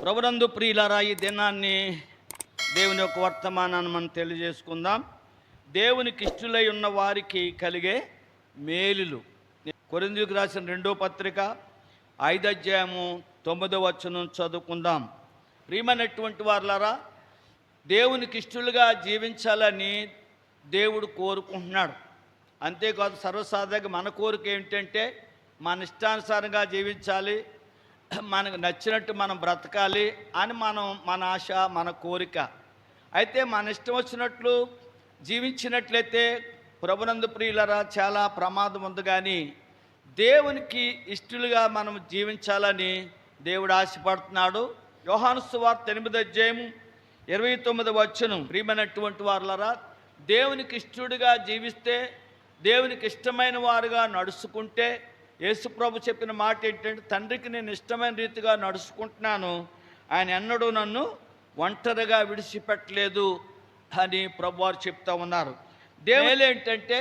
ప్రభునందు ప్రియులారా, ఈ దినాన్ని దేవుని యొక్క వర్తమానాన్ని మనం తెలియజేసుకుందాం. దేవునికి ఇష్టలై ఉన్న వారికి కలిగే మేలులు. కొరింథీయులకు రాసిన 2వ పత్రిక 5వ అధ్యాయము 9వ వచనం చదువుకుందాం. ప్రియమైనటువంటి వారులారా, దేవునికి ఇష్టలుగా జీవించాలని దేవుడు కోరుకుంటున్నాడు. అంతేకాదు, సర్వసాధారణంగా మన కోరిక ఏమిటంటే మన ఇష్టానుసారంగా జీవించాలి, మనకు నచ్చినట్టు మనం బ్రతకాలి అని మన ఆశ, మన కోరిక. అయితే మన ఇష్టం వచ్చినట్లు జీవించినట్లయితే ప్రభునందు ప్రియులరా చాలా ప్రమాదం ఉంది. కానీ దేవునికి ఇష్టలుగా మనం జీవించాలని దేవుడు ఆశపడుతున్నాడు. యోహాను సువార్త 8వ అధ్యాయం 29వ వచనం. ప్రియమైనటువంటి వారులారా, దేవునికి ఇష్టడుగా జీవిస్తే, దేవునికి ఇష్టమైన వారుగా నడుచుకుంటే, యేసుప్రభు చెప్పిన మాట ఏంటంటే, తండ్రికి నేను ఇష్టమైన రీతిగా నడుచుకుంటున్నాను, ఆయన ఎన్నడూ నన్ను ఒంటరిగా విడిచిపెట్టలేదు అని ప్రభువారు చెప్తా ఉన్నారు. దేవుడు ఏంటంటే,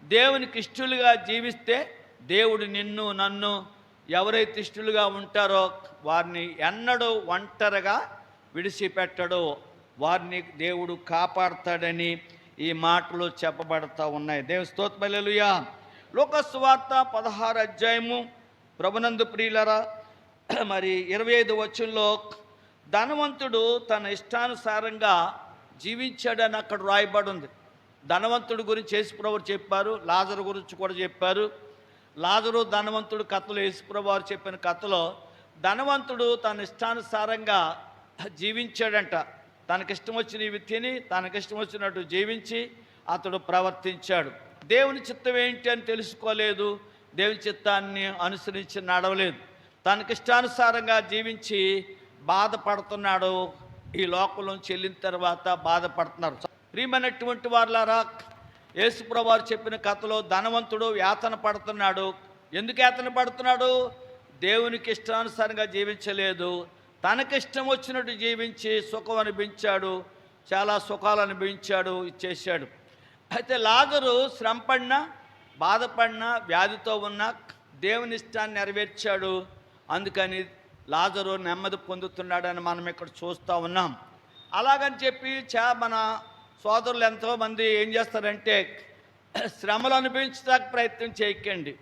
దేవునికి ఇష్టలుగా జీవిస్తే దేవుడు నిన్ను నన్ను ఎవరైతే ఇష్టలుగా ఉంటారో వారిని ఎన్నడూ ఒంటరిగా విడిచిపెట్టడో వారిని దేవుడు కాపాడతాడని ఈ మాటలు చెప్పబడతా ఉన్నాయి. దేవుని స్తోత్రం. హల్లెలూయా. లూకా సువార్త 16వ అధ్యాయము ప్రభునందు ప్రియులరా, మరి 25వ వచనంలో ధనవంతుడు తన ఇష్టానుసారంగా జీవించాడని అక్కడ రాయబడి ఉంది. ధనవంతుడి గురించి యేసుప్రభు చెప్పారు, లాజరు గురించి కూడా చెప్పారు. లాజరు ధనవంతుడు కథలో యేసుప్రభు వారు చెప్పిన కథలో ధనవంతుడు తన ఇష్టానుసారంగా జీవించాడంట. తనకిష్టం వచ్చినవి తిని తనకిష్టం వచ్చినట్టు జీవించి అతడు ప్రవర్తించాడు. దేవుని చిత్తం ఏంటి అని తెలుసుకోలేదు, దేవుని చిత్తాన్ని అనుసరించి నడవలేదు, తనకిష్టానుసారంగా జీవించి బాధపడుతున్నాడు. ఈ లోకంలోంచి వెళ్ళిన తర్వాత బాధపడుతున్నారు. ప్రియమైనటువంటి వారులారా, యేసుప్రభు వారు చెప్పిన కథలో ధనవంతుడు యాతన పడుతున్నాడు. ఎందుకు యాతన పడుతున్నాడు? దేవునికి ఇష్టానుసారంగా జీవించలేదు, తనకిష్టం వచ్చినట్టు జీవించి సుఖం అనిపించాడు, చాలా సుఖాలు అనిపించాడు, ఇచ్చేసాడు. అయితే లాజరు శ్రమపడినా, బాధపడినా, వ్యాధితో ఉన్న దేవుని ఇష్టాన్ని నెరవేర్చాడు. అందుకని లాజరు నెమ్మది పొందుతున్నాడని మనం ఇక్కడ చూస్తూ ఉన్నాం. అలాగని చెప్పి మన సోదరులు ఎంతోమంది ఏం చేస్తారంటే, శ్రమలు అనుభవించడానికి ప్రయత్నం చేయకండి.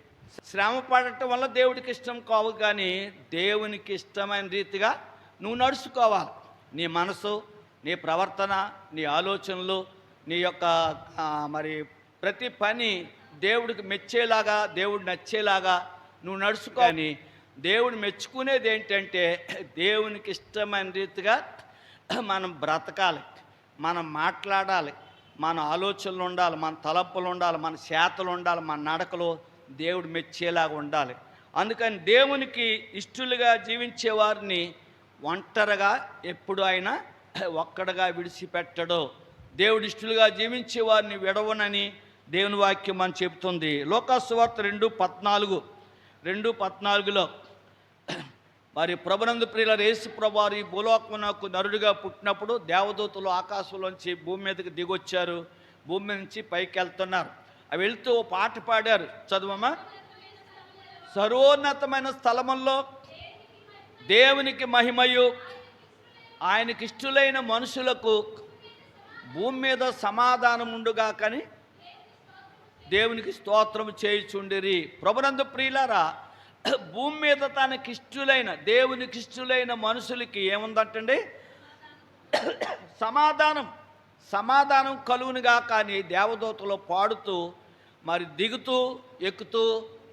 శ్రమ పడటం వల్ల దేవుడికి ఇష్టం కావు, కానీ దేవునికి ఇష్టమైన రీతిగా నువ్వు నడుచుకోవాలి. నీ మనసు, నీ ప్రవర్తన, నీ ఆలోచనలు, నీ యొక్క మరి ప్రతి పని దేవుడికి మెచ్చేలాగా, దేవుడు నచ్చేలాగా నువ్వు నడుచుకోని. దేవుడు మెచ్చుకునేది ఏంటంటే, దేవునికి ఇష్టమైన రీతిగా మనం బ్రతకాలి, మనం మాట్లాడాలి, మన ఆలోచనలు ఉండాలి, మన తలంపులు ఉండాలి, మన చేతలు ఉండాలి, మన నడకలు దేవుడు మెచ్చేలాగా ఉండాలి. అందుకని దేవునికి ఇష్టలుగా జీవించే వారిని ఒంటరిగా ఎప్పుడు ఆయన ఒక్కడగా విడిచిపెట్టడో, దేవుడి ఇష్టలుగా జీవించే వారిని విడవనని దేవుని వాక్యం మనం చెబుతుంది. లూకా సువార్త 2:14లో మరి ప్రభునందు ప్రియుల యేసుప్రభు వారు ఈ భూలోకమునకు నరుడిగా పుట్టినప్పుడు దేవదూతలు ఆకాశంలోంచి భూమి మీదకి దిగొచ్చారు, భూమి నుంచి పైకి వెళ్తున్నారు. అవి వెళ్తూ ఓ పాట పాడారు, చదువమ్మా. సర్వోన్నతమైన స్థలముల్లో దేవునికి మహిమయు, ఆయనకి ఇష్టలైన మనుషులకు భూమి మీద సమాధానం ఉండుగా కానీ దేవునికి స్తోత్రం చేయుచుండిరి. ప్రభునందు ప్రియులారా, భూమి మీద తనకిష్టులైన, దేవునికి ఇష్టలైన మనుషులకి ఏముందంటండి? సమాధానం కలుగునుగా. కానీ దేవదూతలు పాడుతూ మరి దిగుతూ ఎక్కుతూ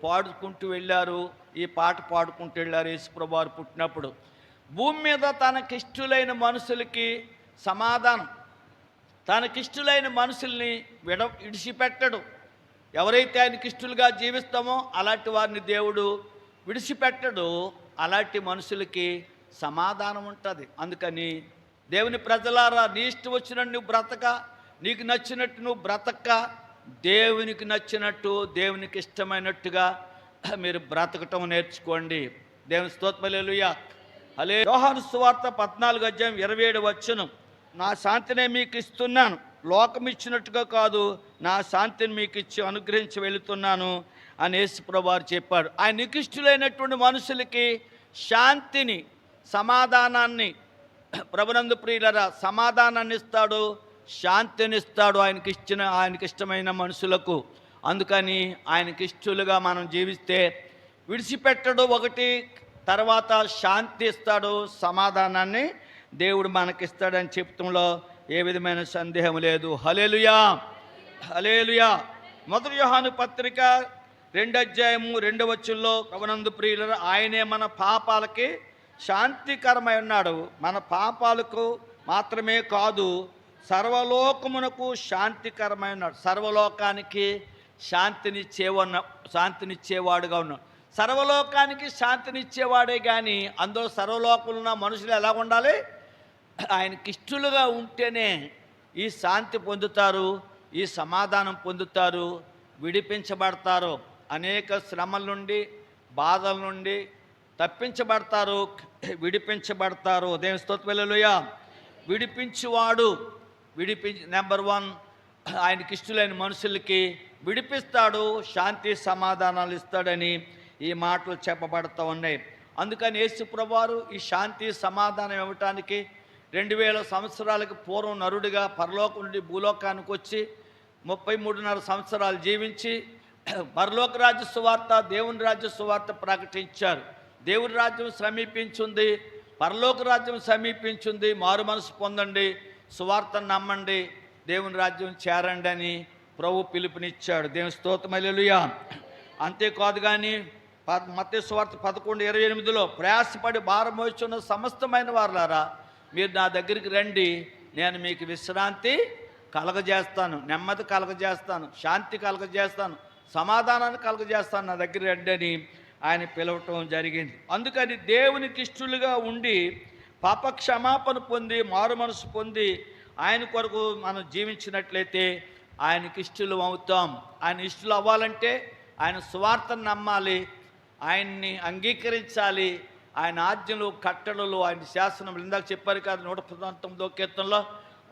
పాడుకుంటూ వెళ్ళారు, ఈ పాట పాడుకుంటూ వెళ్ళారు. యేసుప్రభు వారు పుట్టినప్పుడు భూమి మీద తనకిష్టులైన మనుషులకి సమాధానం, తనకిష్టులైన మనుషుల్ని విడిచిపెట్టడు. ఎవరైతే ఆయనకి ఇష్టలుగా జీవిస్తామో అలాంటి వారిని దేవుడు విడిచిపెట్టడు. అలాంటి మనుషులకి సమాధానం ఉంటుంది. అందుకని దేవుని ప్రజలారా, నీ ఇష్టం వచ్చినట్టు నువ్వు బ్రతక, నీకు నచ్చినట్టు నువ్వు బ్రతక, దేవునికి నచ్చినట్టు, దేవునికి ఇష్టమైనట్టుగా మీరు బ్రతకటం నేర్చుకోండి. దేవుని స్తోత్రం. హల్లెలూయా. యోహాను సువార్త 14వ అధ్యాయం 27వ వచనం. నా శాంతినే మీకు ఇస్తున్నాను, లోకం ఇచ్చినట్టుగా కాదు, నా శాంతిని మీకు ఇచ్చి అనుగ్రహించి వెళుతున్నాను అని యేసుప్రభు వారు చెప్పాడు. ఆయన నికిష్టులైనటువంటి మనుషులకి శాంతిని, సమాధానాన్ని, ప్రభునందు ప్రియులరా, సమాధానాన్ని ఇస్తాడు, శాంతినిస్తాడు ఆయనకి ఇష్టమైన మనుషులకు. అందుకని ఆయనకి ఇష్టలుగా మనం జీవిస్తే విడిచిపెట్టడు ఒకటి, తర్వాత శాంతి ఇస్తాడు, సమాధానాన్ని దేవుడు మనకిస్తాడని చెప్తంలో ఏ విధమైన సందేహం లేదు. హల్లెలూయా, హల్లెలూయా. 1 యోహాను పత్రిక 2:2 ప్రభునందు ప్రియులరా, ఆయనే మన పాపాలకి శాంతికరమై ఉన్నాడు. మన పాపాలకు మాత్రమే కాదు, సర్వలోకమునకు శాంతికరమై ఉన్నాడు. సర్వలోకానికి శాంతినిచ్చేవాడుగా ఉన్నాడు. సర్వలోకానికి శాంతినిచ్చేవాడే కానీ అందులో సర్వలోకంలో ఉన్న మనుషులు ఎలా ఉండాలి? ఆయనకి ఇష్టలుగా ఉంటేనే ఈ శాంతి పొందుతారు, ఈ సమాధానం పొందుతారు, విడిపించబడతారు. అనేక శ్రమల నుండి, బాధల నుండి తప్పించబడతారు, విడిపించబడతారు. దేవుని స్తోత్రం. హల్లెలూయా. విడిపించువాడు, నెంబర్ 1 ఆయనకి ఇష్టలైన మనుషులకి విడిపిస్తాడు, శాంతి సమాధానాలు ఇస్తాడని ఈ మాటలు చెప్పబడుతూ ఉన్నాయి. అందుకని యేసు ప్రభువారు ఈ శాంతి సమాధానం ఇవ్వటానికి 2000 సంవత్సరాలకి పూర్వం నరుడిగా పరలోకం నుండి భూలోకానికి వచ్చి 33.5 సంవత్సరాలు జీవించి పరలోక రాజ్య సువార్త, దేవుని రాజ్య సువార్త ప్రకటించారు. దేవుని రాజ్యం సమీపించింది, పరలోక రాజ్యం సమీపించింది, మారు మనసు పొందండి, సువార్తను నమ్మండి, దేవుని రాజ్యం చేరండి అని ప్రభు పిలుపునిచ్చాడు. దేవుని స్తోత్రం. హల్లెలూయా. అంతేకాదు కానీ మత్తయి సువార్త 11:28 ప్రయాసపడి భారం మోస్తున్న సమస్తమైన వారులారా మీరు నా దగ్గరికి రండి, నేను మీకు విశ్రాంతి కలగజేస్తాను, నెమ్మది కలగజేస్తాను, శాంతి కలగజేస్తాను, సమాధానాన్ని కలగజేస్తాను, నా దగ్గర రండి అని ఆయన పిలవటం జరిగింది. అందుకని దేవునికి ఇష్టలుగా ఉండి పాప క్షమాపణ పొంది మారు మనసు పొంది ఆయన కొరకు మనం జీవించినట్లయితే ఆయనకి ఇష్టలు అవుతాం. ఆయన ఇష్టలు అవ్వాలంటే ఆయన సువార్తను నమ్మాలి, ఆయన్ని అంగీకరించాలి, ఆయన ఆజ్ఞలు, కట్టడలు, ఆయన శాసనములు ఇందాక చెప్పారు కాదు 119వ కీర్తనలో,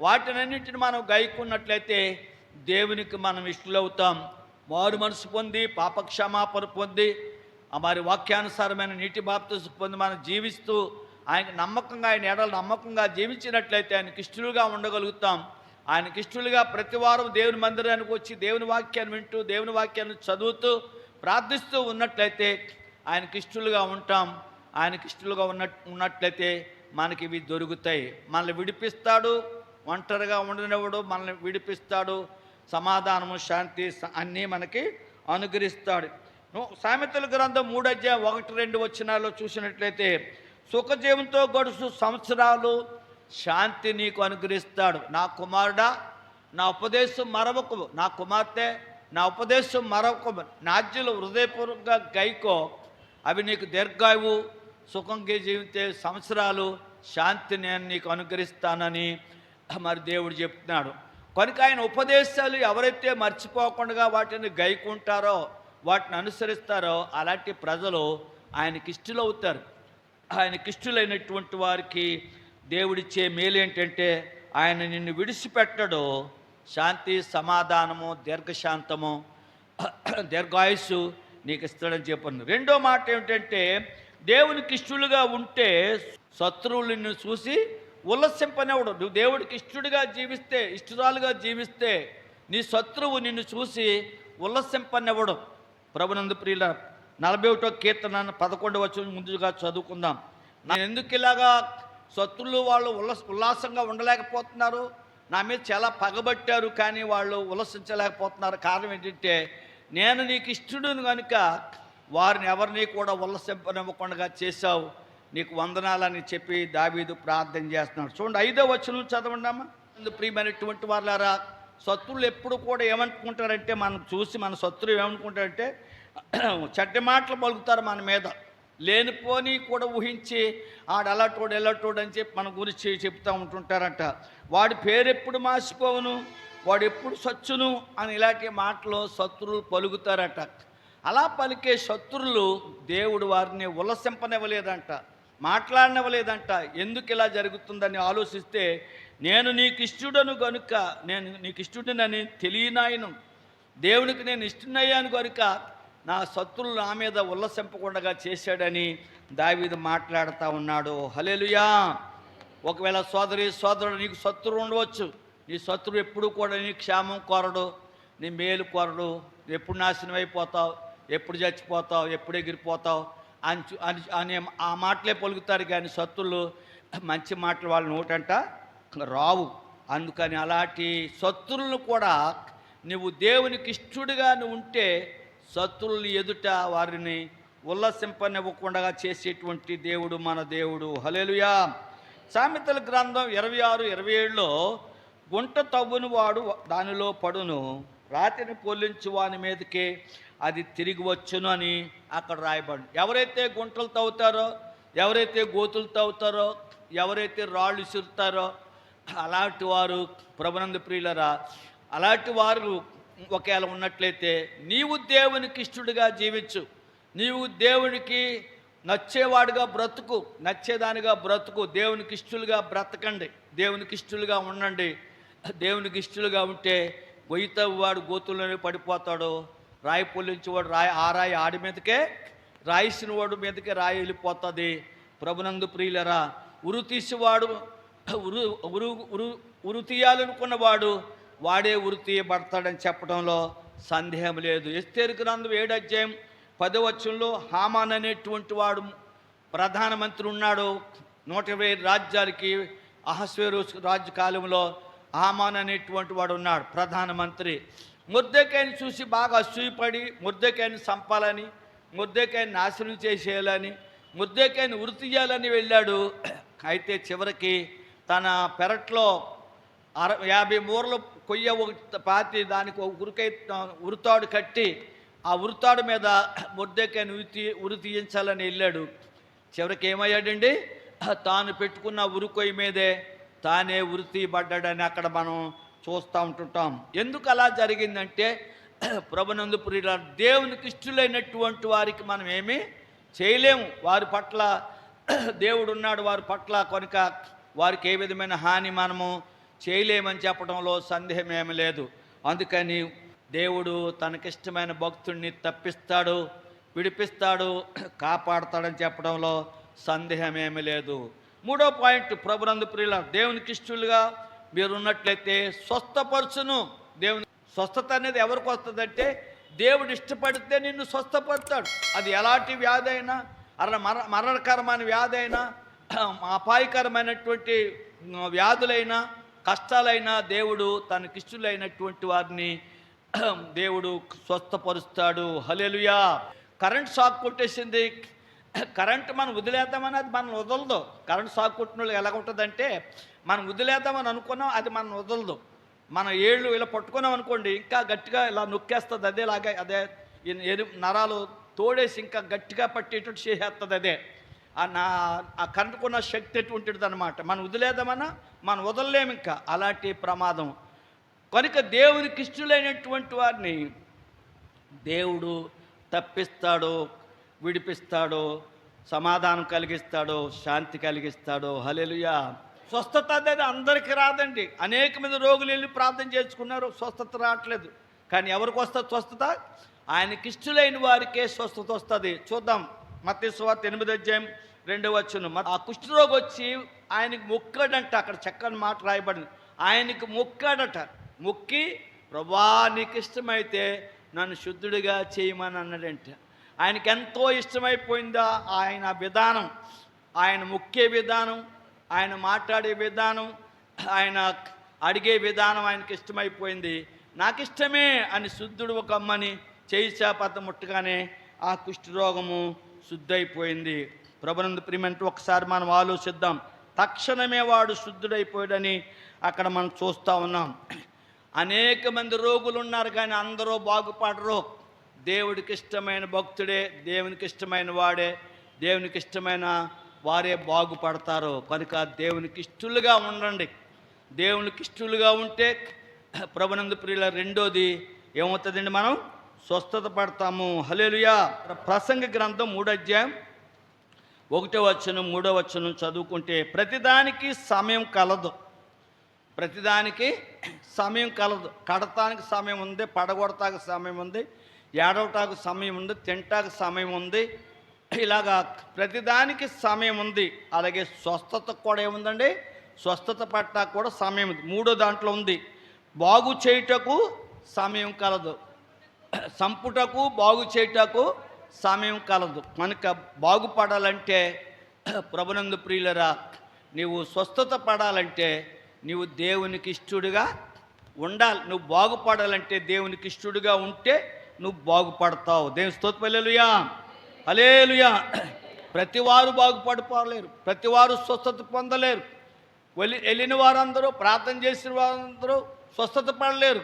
వాటినన్నింటిని మనం గైకున్నట్లయితే దేవునికి మనం ఇష్టలవుతాం. మారు మనసు పొంది పాప క్షమాపణ పొంది మరి వాక్యానుసారమైన నీటి బాప్తిసం పొంది మనం జీవిస్తూ ఆయనకి నమ్మకంగా, ఆయన ఎడల నమ్మకంగా జీవించినట్లయితే ఆయనకి ఇష్టలుగా ఉండగలుగుతాం. ఆయనకి ఇష్టలుగా ప్రతి వారం దేవుని మందిరానికి వచ్చి దేవుని వాక్యాన్ని వింటూ దేవుని వాక్యాన్ని చదువుతూ ప్రార్థిస్తూ ఉన్నట్లయితే ఆయనకి ఇష్టలుగా ఉంటాం. ఆయనకి ఇష్టలుగా ఉన్నట్లయితే మనకి ఇవి దొరుకుతాయి. మనల్ని విడిపిస్తాడు, ఒంటరిగా ఉండనివ్వడు, మనల్ని విడిపిస్తాడు, సమాధానము, శాంతి అన్నీ మనకి అనుగ్రహిస్తాడు. సామెతల గ్రంథం 3:1-2 చూసినట్లయితే సుఖజీవంతో గడుసు సంవత్సరాలు శాంతి నీకు అనుగ్రహిస్తాడు. నా కుమారుడా నా ఉపదేశం మరవకు, నా కుమార్తె నా ఉపదేశం మరవకు, నాజ్యులు హృదయపూర్వకంగా గైకో, అవి నీకు దీర్ఘాయువు, సుఖంగా జీవితే సంవత్సరాలు శాంతి నేను నీకు అనుగ్రహిస్తానని మరి దేవుడు చెప్తున్నాడు. కనుక ఆయన ఉపదేశాలు ఎవరైతే మర్చిపోకుండా వాటిని గైకుంటారో, వాటిని అనుసరిస్తారో అలాంటి ప్రజలు ఆయనకి ఇష్టలు అవుతారు. ఆయనకి ఇష్టలైనటువంటి వారికి దేవుడిచ్చే మేలు ఏంటంటే ఆయన నిన్ను విడిచిపెట్టడు, శాంతి, సమాధానము, దీర్ఘశాంతము, దీర్ఘాయుస్సు నీకు ఇస్తాడని చెప్పాను. రెండో మాట ఏమిటంటే దేవునికి ఇష్టలుగా ఉంటే శత్రువులు నిన్ను చూసి ఉల్లసింపనివ్వడు. నువ్వు దేవుడికి ఇష్టడుగా జీవిస్తే, ఇష్టరాలుగా జీవిస్తే నీ శత్రువు నిన్ను చూసి ఉల్లసింపనివ్వడు. ప్రభునందు ప్రియుల 41వ కీర్తన 11 ముందుగా చదువుకుందాం. నేను ఎందుకు ఇలాగా శత్రులు వాళ్ళు ఉల్లాసంగా ఉండలేకపోతున్నారు, నా మీద చాలా పగబట్టారు కానీ వాళ్ళు ఉల్లసించలేకపోతున్నారు. కారణం ఏంటంటే నేను నీకు ఇష్టడును కనుక వారిని ఎవరిని కూడా ఉల్లసింపనివ్వకుండా చేశావు, నీకు వందనాలని చెప్పి దావీదు ప్రార్థన చేస్తున్నాడు. చూడండి 5వ వచనం చదవండమ్మా. ప్రియమైనటువంటి వాళ్ళారా, శత్రువులు ఎప్పుడు కూడా ఏమనుకుంటారంటే మనం చూసి మన శత్రువు ఏమనుకుంటారంటే చెడ్డ మాటలు పలుకుతారు మన మీద, లేనిపోని కూడా ఊహించి ఆడలటోడు ఎల్లటోడు అని చెప్పి మన గురించి చెప్తూ ఉంటుంటారంట. వాడి పేరు ఎప్పుడు మాసిపోవును, వాడు ఎప్పుడు సచ్చును అని ఇలాంటి మాటలు శత్రువులు పలుకుతారట. అలా పలికే శత్రువులు దేవుడు వారిని ఉల్లసింపనివ్వలేదంట, మాట్లాడనివ్వలేదంట. ఎందుకు ఇలా జరుగుతుందని ఆలోచిస్తే నేను నీకు ఇష్టడను కనుక, నేను నీకు ఇష్టడనని తెలియనాయను, దేవునికి నేను ఇష్టనయ్యాను కనుక నా శత్రులు నా మీద ఉల్లసింపకుండా చేశాడని దావీదు మాట్లాడుతూ ఉన్నాడు. హల్లెలూయా. ఒకవేళ సోదరుడు నీకు శత్రువు ఉండవచ్చు. నీ శత్రువు ఎప్పుడు కూడా నీ క్షేమం కోరడు, నీ మేలు కోరడు. ఎప్పుడు నాశనం అయిపోతావు, ఎప్పుడు చచ్చిపోతావు, ఎప్పుడు ఎగిరిపోతావు అనే ఆ మాటలే పలుకుతారు. కానీ శత్రులు మంచి మాటలు వాళ్ళ నోటంట రావు. అందుకని అలాంటి శత్రులను కూడా నువ్వు దేవునికి ఇష్టడుగా నువ్వు ఉంటే శత్రువులు ఎదుట వారిని ఉల్లసింపనివ్వకుండా చేసేటువంటి దేవుడు మన దేవుడు. హల్లెలూయా. సామెతల గ్రంథం 26:27లో గుంట తవ్వుని వాడు దానిలో పడును, రాతిని పొల్లించు వాని మీదకే అది తిరిగి వచ్చును అని అక్కడ రాయబడి. ఎవరైతే గుంటలు తవ్వుతారో, ఎవరైతే గోతులు తవ్వుతారో, ఎవరైతే రాళ్ళు విసురుతారో అలాంటి వారు ప్రభునందు ప్రియులరా, అలాంటి వారు ఒకవేళ ఉన్నట్లయితే నీవు దేవునికి ఇష్టడుగా జీవించు, నీవు దేవునికి నచ్చేవాడుగా బ్రతుకు, నచ్చేదానిగా బ్రతుకు. దేవునికి ఇష్టలుగా బ్రతకండి, దేవునికి ఇష్టలుగా ఉండండి. దేవునికి ఇష్టలుగా ఉంటే గొయ్యి తవ్వువాడు గోతుల్లోనే పడిపోతాడు, రాయి పొల్లించేవాడు రాయి ఆడి మీదకే, రాయిసిన వాడు మీదకే రాయి వెళ్ళిపోతుంది. ప్రభునందు ప్రియులరా, ఉరు తీసేవాడు ఉరు తీయాలనుకున్నవాడు వాడే ఉరి తీయబడతాడని చెప్పడంలో సందేహం లేదు. ఎస్తేరు గ్రంథం 7:10 హామాన్ అనేటువంటి వాడు ప్రధానమంత్రి ఉన్నాడు. 120 రాజ్యాలకి అహస్వేరోషు రాజ్య కాలంలో హామాన్ అనేటువంటి వాడు ఉన్నాడు ప్రధానమంత్రి. మొర్దెకైని చూసి బాగా అసూయపడి మొర్దెకైని చంపాలని, మొర్దెకైని నాశనం చేసేయాలని, మొర్దెకైని ఉరి తీయాలని వెళ్ళాడు. అయితే చివరికి తన పెరట్లో 50 మూరలు కొయ్య ఒకటి పాతి దానికి ఒక ఉరితాడు కట్టి ఆ ఉరితాడు మీద మొర్దెకైని ఉరి తీయించాలని వెళ్ళాడు. చివరికి ఏమయ్యాడండి, తాను పెట్టుకున్న ఉరికొయ్య మీదే తానే ఉరి తీయబడ్డాడని అక్కడ మనం చూస్తూ ఉంటుంటాం. ఎందుకు అలా జరిగిందంటే ప్రభునందు ప్రియుల దేవునికి ఇష్టలైనటువంటి వారికి మనం ఏమీ చేయలేము. వారి పట్ల దేవుడు ఉన్నాడు, వారి పట్ల కనుక వారికి ఏ విధమైన హాని మనము చేయలేమని చెప్పడంలో సందేహం ఏమీ లేదు. అందుకని దేవుడు తనకిష్టమైన భక్తుడిని తప్పిస్తాడు, విడిపిస్తాడు, కాపాడతాడని చెప్పడంలో సందేహం ఏమీ లేదు. 3వ పాయింట్, ప్రభునందు ప్రియుల దేవునికి ఇష్టలుగా మీరు ఉన్నట్లయితే స్వస్థపరచును. దేవుని స్వస్థత అనేది ఎవరికి వస్తుందంటే దేవుడు ఇష్టపడితే నిన్ను స్వస్థపడతాడు. అది ఎలాంటి వ్యాధి అయినా, అలా మరణకరమైన వ్యాధి అయినా, అపాయకరమైనటువంటి వ్యాధులైనా, కష్టాలైనా దేవుడు తనకిష్టులైనటువంటి వారిని దేవుడు స్వస్థపరుస్తాడు. హల్లెలూయా. కరెంట్ షాక్ కొట్టేసింది, కరెంట్ మనం వదిలేద్దామని అది మనం వదలదు. కరెంట్ షాక్ కొట్టిన వాళ్ళు ఎలా ఉంటుందంటే మనం వదిలేద్దామని అనుకున్నాం, అది మనం వదలదు. మన ఏళ్ళు ఇలా పట్టుకున్నాం అనుకోండి, ఇంకా గట్టిగా ఇలా నొక్కేస్తుంది. అదేలాగా అదే నరాలు తోడేసి ఇంకా గట్టిగా పట్టేటట్టు చేసేస్తుంది. అదే ఆ కరెంటుకున్న శక్తి ఎటువంటిది అనమాట. మనం వదిలేద్దామన్నా మనం వదలలేము, ఇంకా అలాంటి ప్రమాదం. కనుక దేవునికి ఇష్టలైనటువంటి వారిని దేవుడు తప్పిస్తాడు, విడిపిస్తాడు, సమాధానం కలిగిస్తాడు, శాంతి కలిగిస్తాడు. హల్లెలూయా. స్వస్థత అనేది అందరికీ రాదండి. అనేక మంది రోగులు వెళ్ళి ప్రార్థన చేసుకున్నారు, స్వస్థత రావట్లేదు. కానీ ఎవరికి వస్తుంది స్వస్థత? ఆయనకి ఇష్టలైన వారికే స్వస్థత వస్తుంది. చూద్దాం, మత్తయి సువార్త 8:2. ఆ కుష్ఠరోగి వచ్చి ఆయనకి మొక్కాడంట. అక్కడ చక్కని మాట రాయబడింది. ఆయనకి మొక్కాడట. మొక్కి, ప్రభా నీకు ఇష్టమైతే నన్ను శుద్ధుడిగా చేయమని అన్నాడంట. ఆయనకి ఎంతో ఇష్టమైపోయిందా ఆయన విధానం, ఆయన మొక్కే విధానం, ఆయన మాట్లాడే విధానం, ఆయన అడిగే విధానం ఆయనకి ఇష్టమైపోయింది. నాకు ఇష్టమే అని శుద్ధుడు ఒక అమ్మని చేయి చేపత ముట్టగానే ఆ కుష్ఠరోగము శుద్ధైపోయింది. ప్రభునందు ప్రియమంటూ ఒకసారి మనం ఆలోచిద్దాం. తక్షణమే వాడు శుద్ధుడైపోయాడని అక్కడ మనం చూస్తూ ఉన్నాం. అనేక మంది రోగులు ఉన్నారు, కానీ అందరూ బాగుపడరు. దేవుడికి ఇష్టమైన భక్తుడే, దేవునికి ఇష్టమైన వాడే, దేవునికి ఇష్టమైన వారే బాగుపడతారు. కనుక దేవునికి ఇష్టలుగా ఉండండి. దేవునికి ఇష్టలుగా ఉంటే ప్రభునందు ప్రియుల రెండోది ఏమవుతుందండి, మనం స్వస్థత పడతాము. హల్లెలూయా. ప్రసంగ గ్రంథం 3:1-3 చదువుకుంటే ప్రతిదానికి సమయం కలదు, ప్రతిదానికి సమయం కలదు. కడతానికి సమయం ఉంది, పడగొడతానికి సమయం ఉంది, ఏడవటానికి సమయం ఉంది, తింటానికి సమయం ఉంది, ఇలాగా ప్రతిదానికి సమయం ఉంది. అలాగే స్వస్థతకు కూడా ఏముందండి, స్వస్థత పట్ల కూడా సమయం ఉంది. మూడో దాంట్లో ఉంది, బాగు చేయుటకు సమయం కలదు, సంపుటకు బాగు చేయుటకు సమయం కలదు. కనుక బాగుపడాలంటే ప్రభునందు ప్రియులరా, నీవు స్వస్థత పడాలంటే నీవు దేవునికి ఇష్టడుగా ఉండాలి. నువ్వు బాగుపడాలంటే దేవునికి ఇష్టడుగా ఉంటే నువ్వు బాగుపడతావు. దేవుని స్తోత్రం. హల్లెలూయా, హల్లెలూయా. ప్రతివారు బాగుపడిపోలేరు, ప్రతివారు స్వస్థత పొందలేరు. వెళ్ళిన వారందరూ, ప్రార్థన చేసిన వారందరూ స్వస్థత పడలేరు.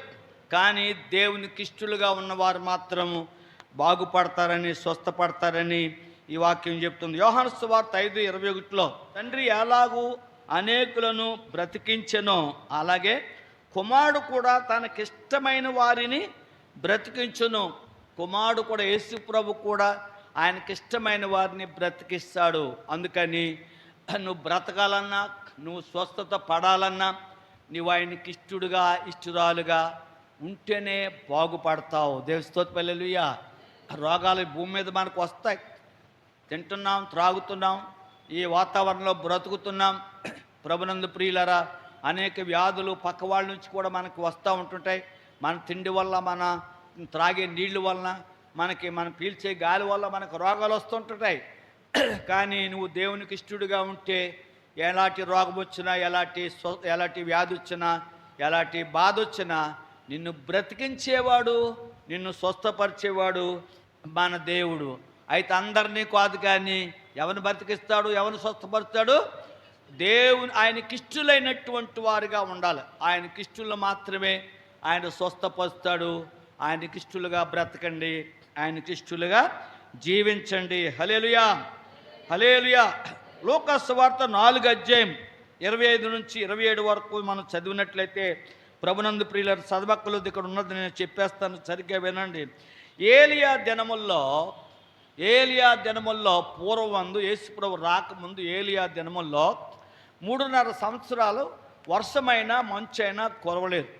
కానీ దేవునికి ఇష్టలుగా ఉన్నవారు మాత్రము బాగుపడతారని, స్వస్థపడతారని ఈ వాక్యం చెప్తుంది. యోహాను సువార్త 5:21లో, తండ్రి ఎలాగూ అనేకులను బ్రతికించెనో అలాగే కుమారుడు కూడా తనకిష్టమైన వారిని బ్రతికించును. కుమారుడు కూడా, యేసు ప్రభు కూడా ఆయనకిష్టమైన వారిని బ్రతికిస్తాడు. అందుకని నువ్వు బ్రతకాలన్నా, నువ్వు స్వస్థత పడాలన్నా, నువ్వు ఆయనకి ఇష్టడుగా, ఇష్టరాలుగా ఉంటేనే బాగుపడతావు. దేవుని స్తోత్రం. హల్లెలూయా. రోగాలు భూమి మీద మనకు వస్తాయి. తింటున్నాం, త్రాగుతున్నాం, ఈ వాతావరణంలో బ్రతుకుతున్నాం. ప్రభునందు ప్రియులరా, అనేక వ్యాధులు పక్క వాళ్ళ నుంచి కూడా మనకు వస్తూ ఉంటుంటాయి. మన తిండి వల్ల, మన త్రాగే నీళ్ళు వలన, మనం పీల్చే గాలి వల్ల మనకు రోగాలు వస్తుంటుంటాయి. కానీ నువ్వు దేవునికి ఇష్టడుగా ఉంటే ఎలాంటి రోగం వచ్చినా, ఎలాంటి వ్యాధి వచ్చినా, ఎలాంటి బాధ వచ్చినా నిన్ను బ్రతికించేవాడు, నిన్ను స్వస్థపరిచేవాడు మన దేవుడు. అయితే అందరినీ కాదు, కానీ ఎవరిని బ్రతికిస్తాడు, ఎవరిని స్వస్థపరుస్తాడు? ఆయనకిష్టులైనటువంటి వారుగా ఉండాలి. ఆయనకిష్టులు మాత్రమే ఆయన స్వస్థపరుస్తాడు. ఆయనకిష్టులుగా బ్రతకండి, ఆయనకిష్టులుగా జీవించండి. హల్లెలూయా, హల్లెలూయా. లూకా సువార్త 4:25-27 వరకు మనం చదివినట్లయితే, ప్రభునందు ప్రియుల సదభక్తులు ఇక్కడ ఉన్నది నేను చెప్పేస్తాను, సరిగ్గా వినండి. ఏలియా దినముల్లో పూర్వమందు, యేసుప్రభు రాకముందు ఏలియా దినముల్లో 3.5 సంవత్సరాలు వర్షమైనా మంచైనా కురవలేదు.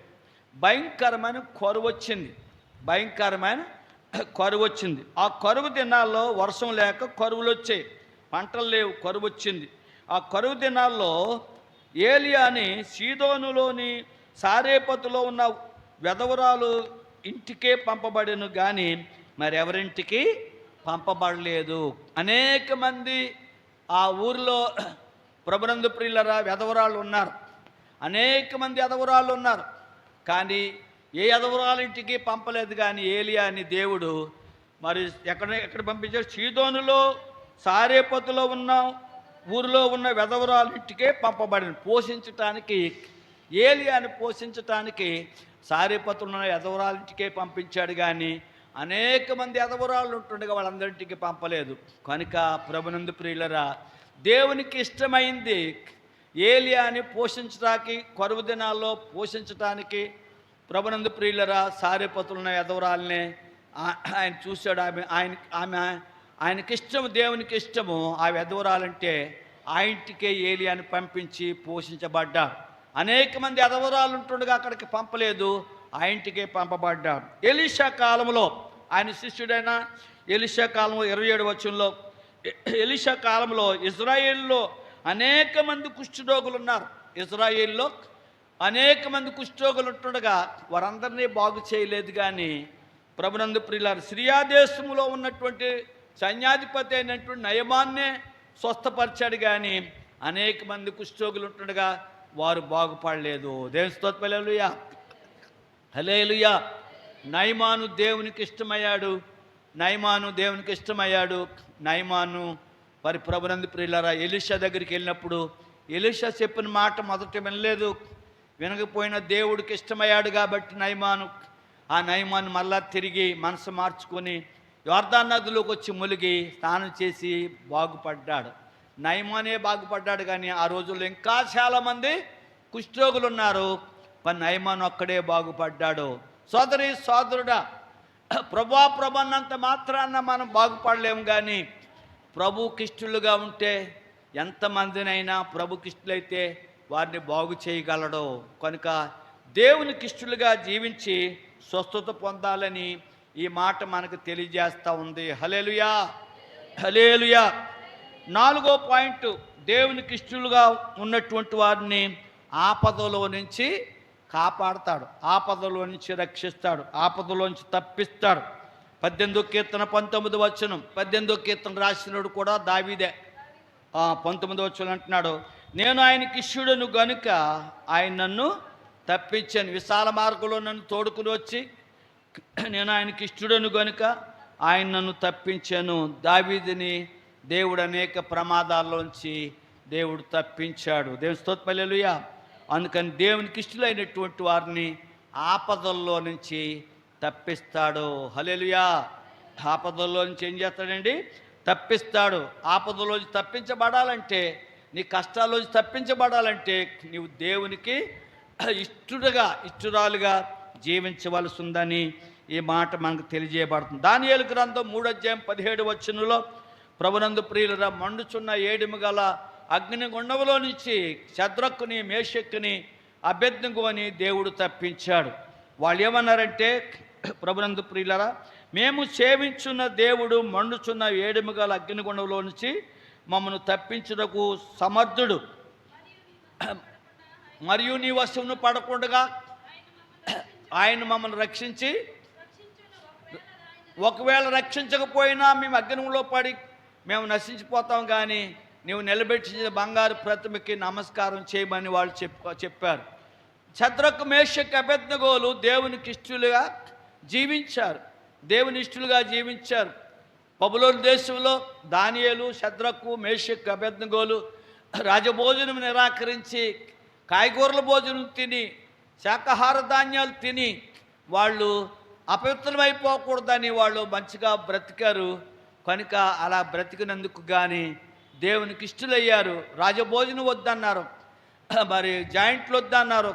భయంకరమైన కరువు వచ్చింది. ఆ కరువు దినాల్లో వర్షం లేక కరువులు వచ్చాయి, పంటలు లేవు, కరువు వచ్చింది. ఆ కరువు దినాల్లో ఏలియాని సీదోనులోని సారేపతులో ఉన్న వెధవరాలు ఇంటికే పంపబడెను, కానీ మరెవరింటికి పంపబడలేదు. అనేక మంది ఆ ఊరిలో ప్రభునందు ప్రియులరా వెధవరాళ్ళు ఉన్నారు, అనేక మంది ఎదవరాళ్ళు ఉన్నారు. కానీ ఏ ఎదవరాలింటికి పంపలేదు. కానీ ఏలియాని దేవుడు మరి ఎక్కడ పంపించాడు? సీదోనులో సారేపతులో ఉన్న ఊరిలో ఉన్న వెధవరాలింటికే పంపబడింది. ఏలియాని పోషించటానికి సారేపతున్న ఎదవరాలింటికే పంపించాడు. కానీ అనేక మంది ఎదవరాళ్ళు ఉంటుండగా వాళ్ళందరింటికి పంపలేదు. కనుక ప్రభునందు ప్రియులరా, దేవునికి ఇష్టమైంది ఏలియాని పోషించడానికి, కరువు దినాల్లో పోషించటానికి ప్రభునందు ప్రియులరా సారేపతులున్న ఎదవరాలనే ఆయన చూశాడు. ఆయనకిష్టము, దేవునికి ఇష్టము ఆ ఎదవరాలంటే ఆ ఇంటికే ఏలియాని పంపించి పోషించబడ్డాడు. అనేక మంది ఎదవరాలు ఉంటుండగా అక్కడికి పంపలేదు, ఆ ఇంటికే పంపబడ్డాడు. ఎలీషా కాలంలో, ఆయన శిష్యుడైన ఎలీషా కాలంలో 27 వచనంలో, ఎలీషా కాలంలో ఇజ్రాయేల్లో అనేక మంది కుష్ఠరోగులు ఉన్నారు. ఇజ్రాయేల్లో అనేక మంది కుష్ఠరోగులు ఉంటుండగా వారందరినీ బాగు చేయలేదు. కానీ ప్రభునందు ప్రియులారు, సిరియా దేశంలో ఉన్నటువంటి సైన్యాధిపతి అయినటువంటి నయమాన్నే స్వస్థపరిచాడు. కానీ అనేక మంది కుష్ఠరోగులు ఉంటుండగా వారు బాగుపడలేదు. దేవుని స్తోత్రం. హల్లెలూయా, హల్లెలూయా. నయమాను దేవునికి ఇష్టమయ్యాడు. నయమాను మరి ప్రభునందు ప్రియులారా ఎలీషా దగ్గరికి వెళ్ళినప్పుడు ఎలీషా చెప్పిన మాట మొదట వినలేదు. వినకపోయిన దేవుడికి ఇష్టమయ్యాడు కాబట్టి ఆ నయమాను మళ్ళా తిరిగి మనసు మార్చుకొని యోర్దాను నదిలోకి వచ్చి మునిగి స్నానం చేసి బాగుపడ్డాడు. నయమానే బాగుపడ్డాడు. కానీ ఆ రోజుల్లో ఇంకా చాలామంది కుష్ఠరోగులు ఉన్నారు, మరి నయమాను ఒక్కడే బాగుపడ్డాడు. సోదరుడా, ప్రభాన్నంత మాత్రాన మనం బాగుపడలేము. కానీ ప్రభుకిష్టులుగా ఉంటే ఎంతమందినైనా ప్రభుకిష్టులైతే వారిని బాగు చేయగలడు. కనుక దేవునికి ఇష్టలుగా జీవించి స్వస్థత పొందాలని ఈ మాట మనకు తెలియజేస్తూ ఉంది. హల్లెలూయా, హల్లెలూయా. 4వ పాయింట్, దేవునికి ఇష్టలుగా ఉన్నటువంటి వారిని ఆపదలో నుంచి కాపాడతాడు, ఆపదలో నుంచి రక్షిస్తాడు, ఆపదలో నుంచి తప్పిస్తాడు. 18వ కీర్తన 19వ వచనం, 18వ కీర్తన రాసినోడు కూడా దావీదే. 19వ వచనం అంటున్నాడు, నేను ఆయనకి ఇష్యుడను గనుక ఆయన నన్ను తప్పించాను. విశాల మార్గంలో నన్ను తోడుకుని వచ్చి నేను ఆయనకి ఇష్టుడను గనుక ఆయన నన్ను తప్పించాను. దావీదుని దేవుడు అనేక ప్రమాదాల్లోంచి దేవుడు తప్పించాడు. దేవుని స్తోత్రం, హల్లెలూయా. అందుకని దేవునికి ఇష్టలైనటువంటి వారిని ఆపదల్లో నుంచి తప్పిస్తాడు. హల్లెలూయా. ఆపదల్లో నుంచి ఏం చేస్తాడండి? తప్పిస్తాడు. ఆపదలోంచి తప్పించబడాలంటే, నీ కష్టాల్లోంచి తప్పించబడాలంటే నీవు దేవునికి ఇష్టురాలుగా జీవించవలసి ఉందని ఈ మాట మనకు తెలియజేయబడుతుంది. దానియేలు గ్రంథం 3:17 వచనంలో, ప్రభునందు ప్రియులరా, మండుచున్న ఏడిమి గల అగ్నిగుండంలో నుంచి శద్రక్కుని, మేషక్కుని, అబేద్నెగోని దేవుడు తప్పించాడు. వాళ్ళు ఏమన్నారంటే, ప్రభునందు ప్రియులరా, మేము సేవించున్న దేవుడు మండుచున్న ఏడిమి గల అగ్నిగుండంలో నుంచి మమ్మను తప్పించుటకు సమర్థుడు, మరియు నీ వశమును పడకుండా ఆయన మమ్మల్ని రక్షించి, ఒకవేళ రక్షించకపోయినా మేము అగ్నిలో పడి మేము నశించిపోతాం, కానీ నీవు నిలబెట్టించిన బంగారు ప్రతిమకి నమస్కారం చేయమని వాళ్ళు చెప్పారు. శద్రకు, మేషకు, అబేద్నెగోలు దేవునికి ఇష్టలుగా జీవించారు, దేవుని ఇష్టలుగా జీవించారు. బబులోను దేశంలో దానియేలు, శద్రకు, మేషకు, అబేద్నెగోలు రాజభోజనం నిరాకరించి కాయగూరల భోజనం తిని, శాకాహార ధాన్యాలు తిని వాళ్ళు అపవిత్రమైపోకూడదని వాళ్ళు మంచిగా బ్రతికారు. కనుక అలా బ్రతికినందుకు కానీ దేవునికి ఇష్టలయ్యారు. రాజభోజనం వద్దన్నారు, మరి జాయింట్లు వద్దన్నారు,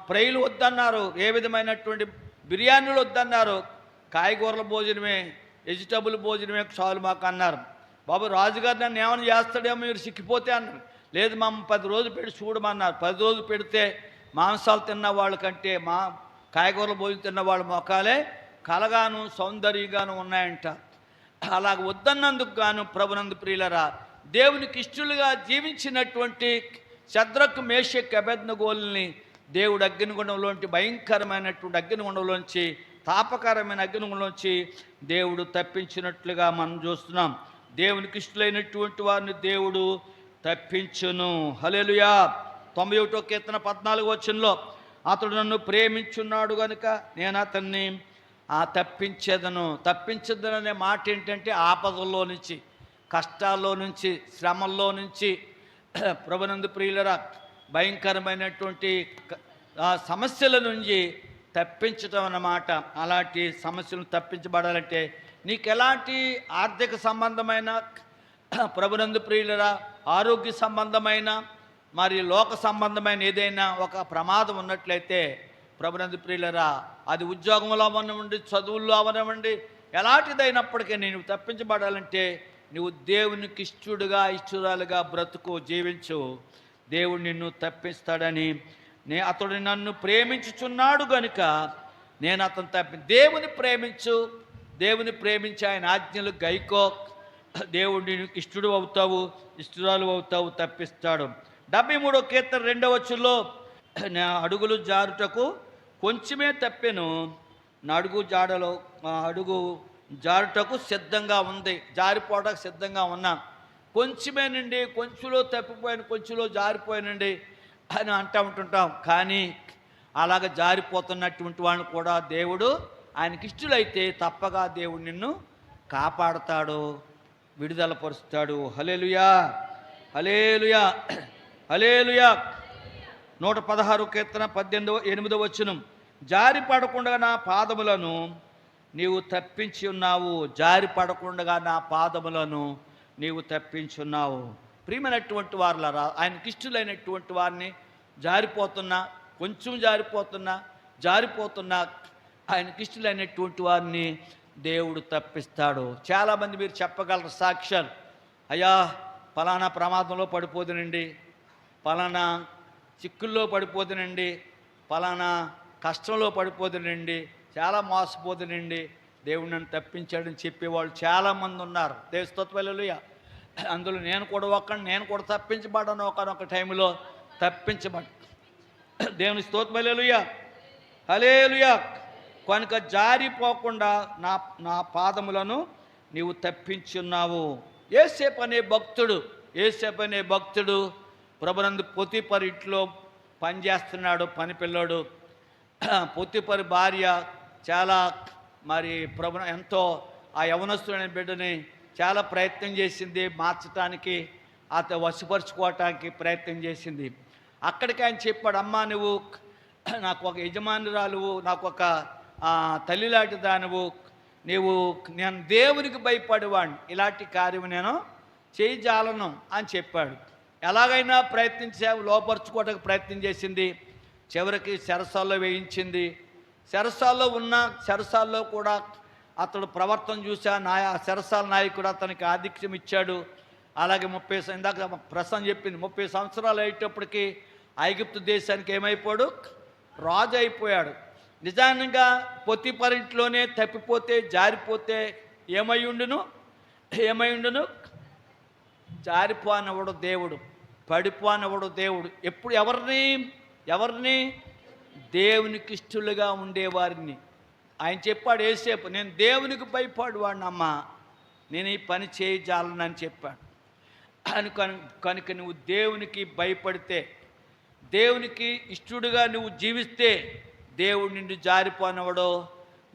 ఫ్రైలు వద్దన్నారు, ఏ విధమైనటువంటి బిర్యానీలు వద్దన్నారు. కాయగూరల భోజనమే, వెజిటబుల్ భోజనమే చాలు మాకు అన్నారు. బాబు, రాజుగారు నన్ను ఏమైనా చేస్తాడేమో మీరు సిక్కిపోతే అన్నారు. లేదు, మా 10 రోజులు పెట్టి చూడమన్నారు. 10 రోజులు పెడితే మాంసాలు తిన్న వాళ్ళ కంటే మా కాయగూరల భోజనం తిన్న వాళ్ళ మొఖాలే కలగాను సౌందర్యంగాను ఉన్నాయంట. అలాగ వద్దన్నందుకు గాను ప్రభునందు ప్రియులరా, దేవునికి ఇష్టలుగా జీవించినటువంటి శద్రకు, మేషకు, అబేద్నెగోల్ని దేవుడు అగ్నిగుండంలోంచి, భయంకరమైనటువంటి అగ్నిగుండంలోంచి, తాపకరమైన అగ్నిగుండంలోంచి దేవుడు తప్పించినట్లుగా మనం చూస్తున్నాం. దేవునికి ఇష్టలైనటువంటి వారిని దేవుడు తప్పించును. హల్లెలూయా. 91వ కీర్తన 14వ వచనంలో, అతడు నన్ను ప్రేమించున్నాడు కనుక నేను అతన్ని తప్పించదననే మాట ఏంటంటే, ఆపదల్లో నుంచి, కష్టాల్లో నుంచి, శ్రమల్లో నుంచి, ప్రభునందు ప్రియులరా, భయంకరమైనటువంటి సమస్యల నుంచి తప్పించటం అన్నమాట. అలాంటి సమస్యలను తప్పించబడాలంటే నీకు ఎలాంటి ఆర్థిక సంబంధమైన, ప్రభునందు ప్రియులరా, ఆరోగ్య సంబంధమైన, మరి లోక సంబంధమైన ఏదైనా ఒక ప్రమాదం ఉన్నట్లయితే, ప్రభునందు ప్రియులరా, అది ఉద్యోగంలో అవనివ్వండి, చదువుల్లో అవనివ్వండి, ఎలాంటిదైనప్పటికీ నేను తప్పించబడాలంటే నువ్వు దేవునికి ఇష్టరాలుగా బ్రతుకు, జీవించు. దేవుడు నిన్ను తప్పిస్తాడని, అతడు నన్ను ప్రేమించుచున్నాడు గనుక నేను అతను దేవుని ప్రేమించు, దేవుని ప్రేమించి ఆయన ఆజ్ఞలు గైకో, దేవుడు నీకు ఇష్టడు అవుతావు, ఇష్టరాలు అవుతావు, తప్పిస్తాడు. 73వ కీర్తన 2వ వచనంలో, నా అడుగులు జారుటకు కొంచెమే తప్పెను, నా అడుగు జారుటకు సిద్ధంగా ఉంది, జారిపోవడానికి సిద్ధంగా ఉన్నా. కొంచెమేనండి, కొంచెంలో తప్పిపోయాను, కొంచెంలో జారిపోయానండి అని ఉంటుంటాం. కానీ అలాగ జారిపోతున్నటువంటి వాళ్ళని కూడా దేవుడు ఆయనకి ఇష్టలైతే తప్పగా దేవుడు నిన్ను కాపాడుతాడు, విడుదల పరుస్తాడు. హల్లెలూయా, హల్లెలూయా, హల్లెలూయా. 116వ కీర్తన 8వ వచనం, జారి పడకుండా నా పాదములను నీవు తప్పించి ఉన్నావు, జారి పడకుండా నా పాదములను నీవు తప్పించి ఉన్నావు. ప్రియమైనటువంటి వారులారా, ఆయనకి ఇష్టలైనటువంటి వారిని కొంచెం జారిపోతున్నా ఆయనకి ఇష్టలైనటువంటి వారిని దేవుడు తప్పిస్తాడు. చాలామంది మీరు చెప్పగలరు సాక్ష్యాలు, అయ్యా పలానా ప్రమాదంలో పడిపోదునండి, పలానా చిక్కుల్లో పడిపోదునండి, పలానా కష్టంలో పడిపోదునండి, చాలా మోసపోతునండి, దేవుడు నన్ను తప్పించాడని చెప్పేవాళ్ళు చాలామంది ఉన్నారు. దేవుని స్తోత్రం హల్లెలూయా. అందులో నేను కూడా తప్పించబడ్డాను. ఒకనొక టైంలో తప్పించబడ్డ. దేవుని స్తోత్రం హల్లెలూయా, హల్లెలూయా. కనుక జారిపోకుండా నా పాదములను నీవు తప్పించున్నావు. యోసేపు అనే భక్తుడు ప్రభునందు పొతిఫరు ఇంట్లో పనిచేస్తున్నాడు, పని పిల్లోడు. పొతిఫరు భార్య చాలా ఎంతో ఆ యవనస్తుడైన బిడ్డని చాలా ప్రయత్నం చేసింది, మార్చడానికి, వశపరుచుకోవటానికి ప్రయత్నం చేసింది. అక్కడికి ఆయన చెప్పాడు, అమ్మా నువ్వు నాకు ఒక యజమానురాలువు, నాకు ఒక తల్లిలాంటి దానివు, నేను దేవునికి భయపడేవాడిని, ఇలాంటి కార్యం నేను చేయజాలను అని చెప్పాడు. ఎలాగైనా లోపరుచుకోవడానికి ప్రయత్నం చేసింది. చివరికి చెరసాల్లో వేయించింది. చెరసాల్లో కూడా అతడు ప్రవర్తన చూసా చెరసాల నాయకుడు అతనికి ఆధిక్యం ఇచ్చాడు. అలాగే ఇందాక ప్రసంగం చెప్పింది, 30 సంవత్సరాలు అయ్యేటప్పటికి ఐగుప్తు దేశానికి ఏమైపోయాడు, రాజు అయిపోయాడు. నిజానంగా పొతిఫరు ఇంట్లోనే తప్పిపోతే, జారిపోతే ఏమైండును? జారిపోనవడు దేవుడు, పడిపోనవడు దేవుడు. ఎప్పుడు ఎవరిని? దేవునికి ఇష్టలుగా ఉండేవారిని. ఆయన చెప్పాడు యోసేపు, నేను దేవునికి భయపడేవాడినమ్మా, నేను ఈ పని చేయజాలనని చెప్పాడు. కనుక నువ్వు దేవునికి భయపడితే, దేవునికి ఇష్టడుగా నువ్వు జీవిస్తే, దేవుడు నిన్ను జారిపోనవడో,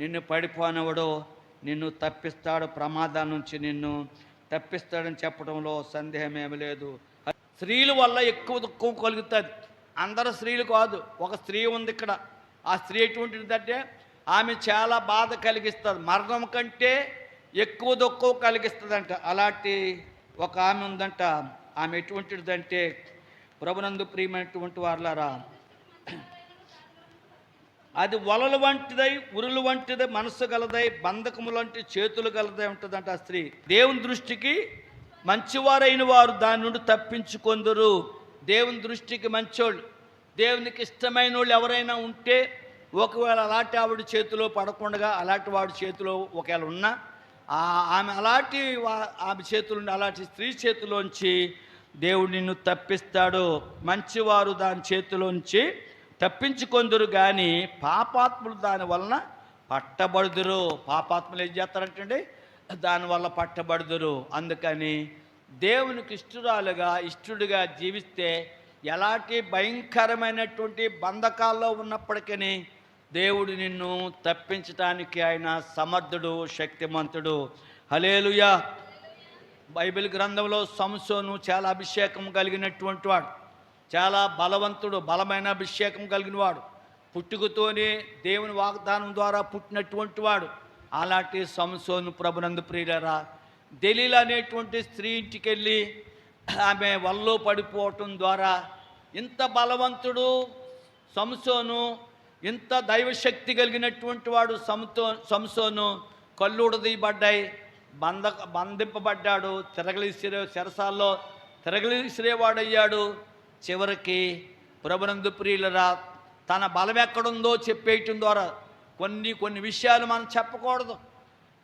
నిన్ను పడిపోనవడో, నిన్ను తప్పిస్తాడు, ప్రమాదాల నుంచి నిన్ను తప్పిస్తాడని చెప్పడంలో సందేహం ఏమి లేదు. స్త్రీల వల్ల ఎక్కువ దుఃఖం కలుగుతుంది. అందరు స్త్రీలు కాదు, ఒక స్త్రీ ఉంది ఇక్కడ. ఆ స్త్రీ ఎటువంటిదంటే ఆమె చాలా బాధ కలిగిస్తుంది, మరణం కంటే ఎక్కువ దుఃఖం కలిగిస్తుందంట. అలాంటి ఒక ఆమె ఉందంట. ఆమె ఎటువంటిదంటే, ప్రభునందు ప్రియమైనటువంటి వారలారా, అది వలలు వంటిదై, ఉరులు వంటిదై, మనసు గలదై, బంధకములు వంటి చేతులు గలదై ఉంటుందంట ఆ స్త్రీ. దేవుని దృష్టికి మంచివారైన వారు దాని నుండి తప్పించుకొందురు. దేవుని దృష్టికి మంచోళ్ళు, దేవునికి ఇష్టమైన వాళ్ళు ఎవరైనా ఉంటే, ఒకవేళ అలాంటి ఆవిడ చేతిలో పడకుండా, అలాంటి వాడి చేతిలో ఒకవేళ ఉన్నా, ఆమె చేతులుండి, అలాంటి స్త్రీ చేతిలోంచి దేవుడు నిన్ను తప్పిస్తాడు. మంచివారు దాని చేతిలోంచి తప్పించుకొందురు, కానీ పాపాత్ములు దాని వలన పట్టబడుదురు. పాపాత్ములు ఏం చేస్తారంటే దానివల్ల పట్టబడుదురు. అందుకని దేవునికి ఇష్టడుగా జీవిస్తే, ఎలాంటి భయంకరమైనటువంటి బంధకాల్లో ఉన్నప్పటికీ దేవుడు నిన్ను తప్పించడానికి ఆయన సమర్థుడు, శక్తిమంతుడు. హల్లెలూయా. బైబిల్ గ్రంథంలో సంసోను చాలా అభిషేకం కలిగినటువంటి వాడు, చాలా బలవంతుడు, బలమైన అభిషేకం కలిగిన వాడు, పుట్టుకతోనే దేవుని వాగ్దానం ద్వారా పుట్టినటువంటి వాడు. అలాంటి సంసోను ప్రభునందు ప్రియులారా, దెలీలా అనేటువంటి స్త్రీ ఇంటికి వెళ్ళి ఆమె వల్లో పడిపోవటం ద్వారా ఇంత బలవంతుడు సంసోను, ఇంత దైవశక్తి కలిగినటువంటి వాడు సంసోను కళ్ళు ఉడదీయబడ్డాయి, బంధింపబడ్డాడు, చెరసాల్లో తిరగలిసిరేవాడయ్యాడు. చివరికి ప్రభునందు ప్రియులరా, తన బలం ఎక్కడుందో చెప్పేయటం ద్వారా కొన్ని విషయాలు మనం చెప్పకూడదు,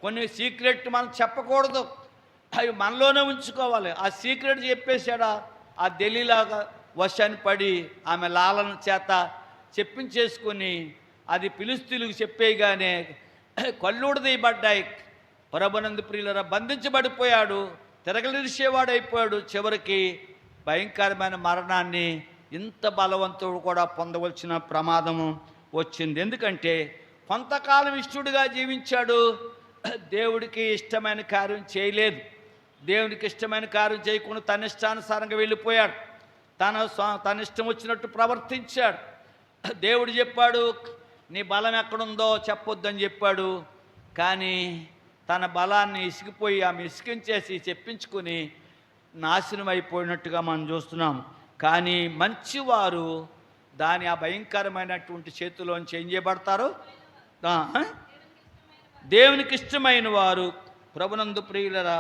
కొన్ని సీక్రెట్ మనం చెప్పకూడదు, అవి మనలోనే ఉంచుకోవాలి. ఆ సీక్రెట్ చెప్పేశాడా, ఆ దెలీలాగా వశాన్ని పడి ఆమె లాలన చేత చెప్పించేసుకుని అది ఫిలిష్తీయులకు చెప్పేయగానే కళ్ళుడదీయబడ్డాయి. ప్రభునందు ప్రియులరా, బంధించబడిపోయాడు, తిరగలిసేవాడైపోయాడు. చివరికి భయంకరమైన మరణాన్ని ఇంత బలవంతుడు కూడా పొందవలసిన ప్రమాదము వచ్చింది. ఎందుకంటే కొంతకాలం ఇష్టడుగా జీవించాడు, దేవుడికి ఇష్టమైన కార్యం చేయలేదు. దేవుడికి ఇష్టమైన కార్యం చేయకుండా తన ఇష్టానుసారంగా వెళ్ళిపోయాడు, తన ఇష్టం వచ్చినట్టు ప్రవర్తించాడు. దేవుడు చెప్పాడు, నీ బలం ఎక్కడుందో చెప్పొద్దని చెప్పాడు. కానీ తన బలాన్ని ఇసిగిపోయి ఆమె ఇసికించేసి చెప్పించుకుని నాశనం అయిపోయినట్టుగా మనం చూస్తున్నాం. కానీ మంచివారు ఆ భయంకరమైనటువంటి చేతిలోంచి ఏం చేయబడతారు? దేవునికి ఇష్టమైన వారు, ప్రభునందు ప్రియులరా,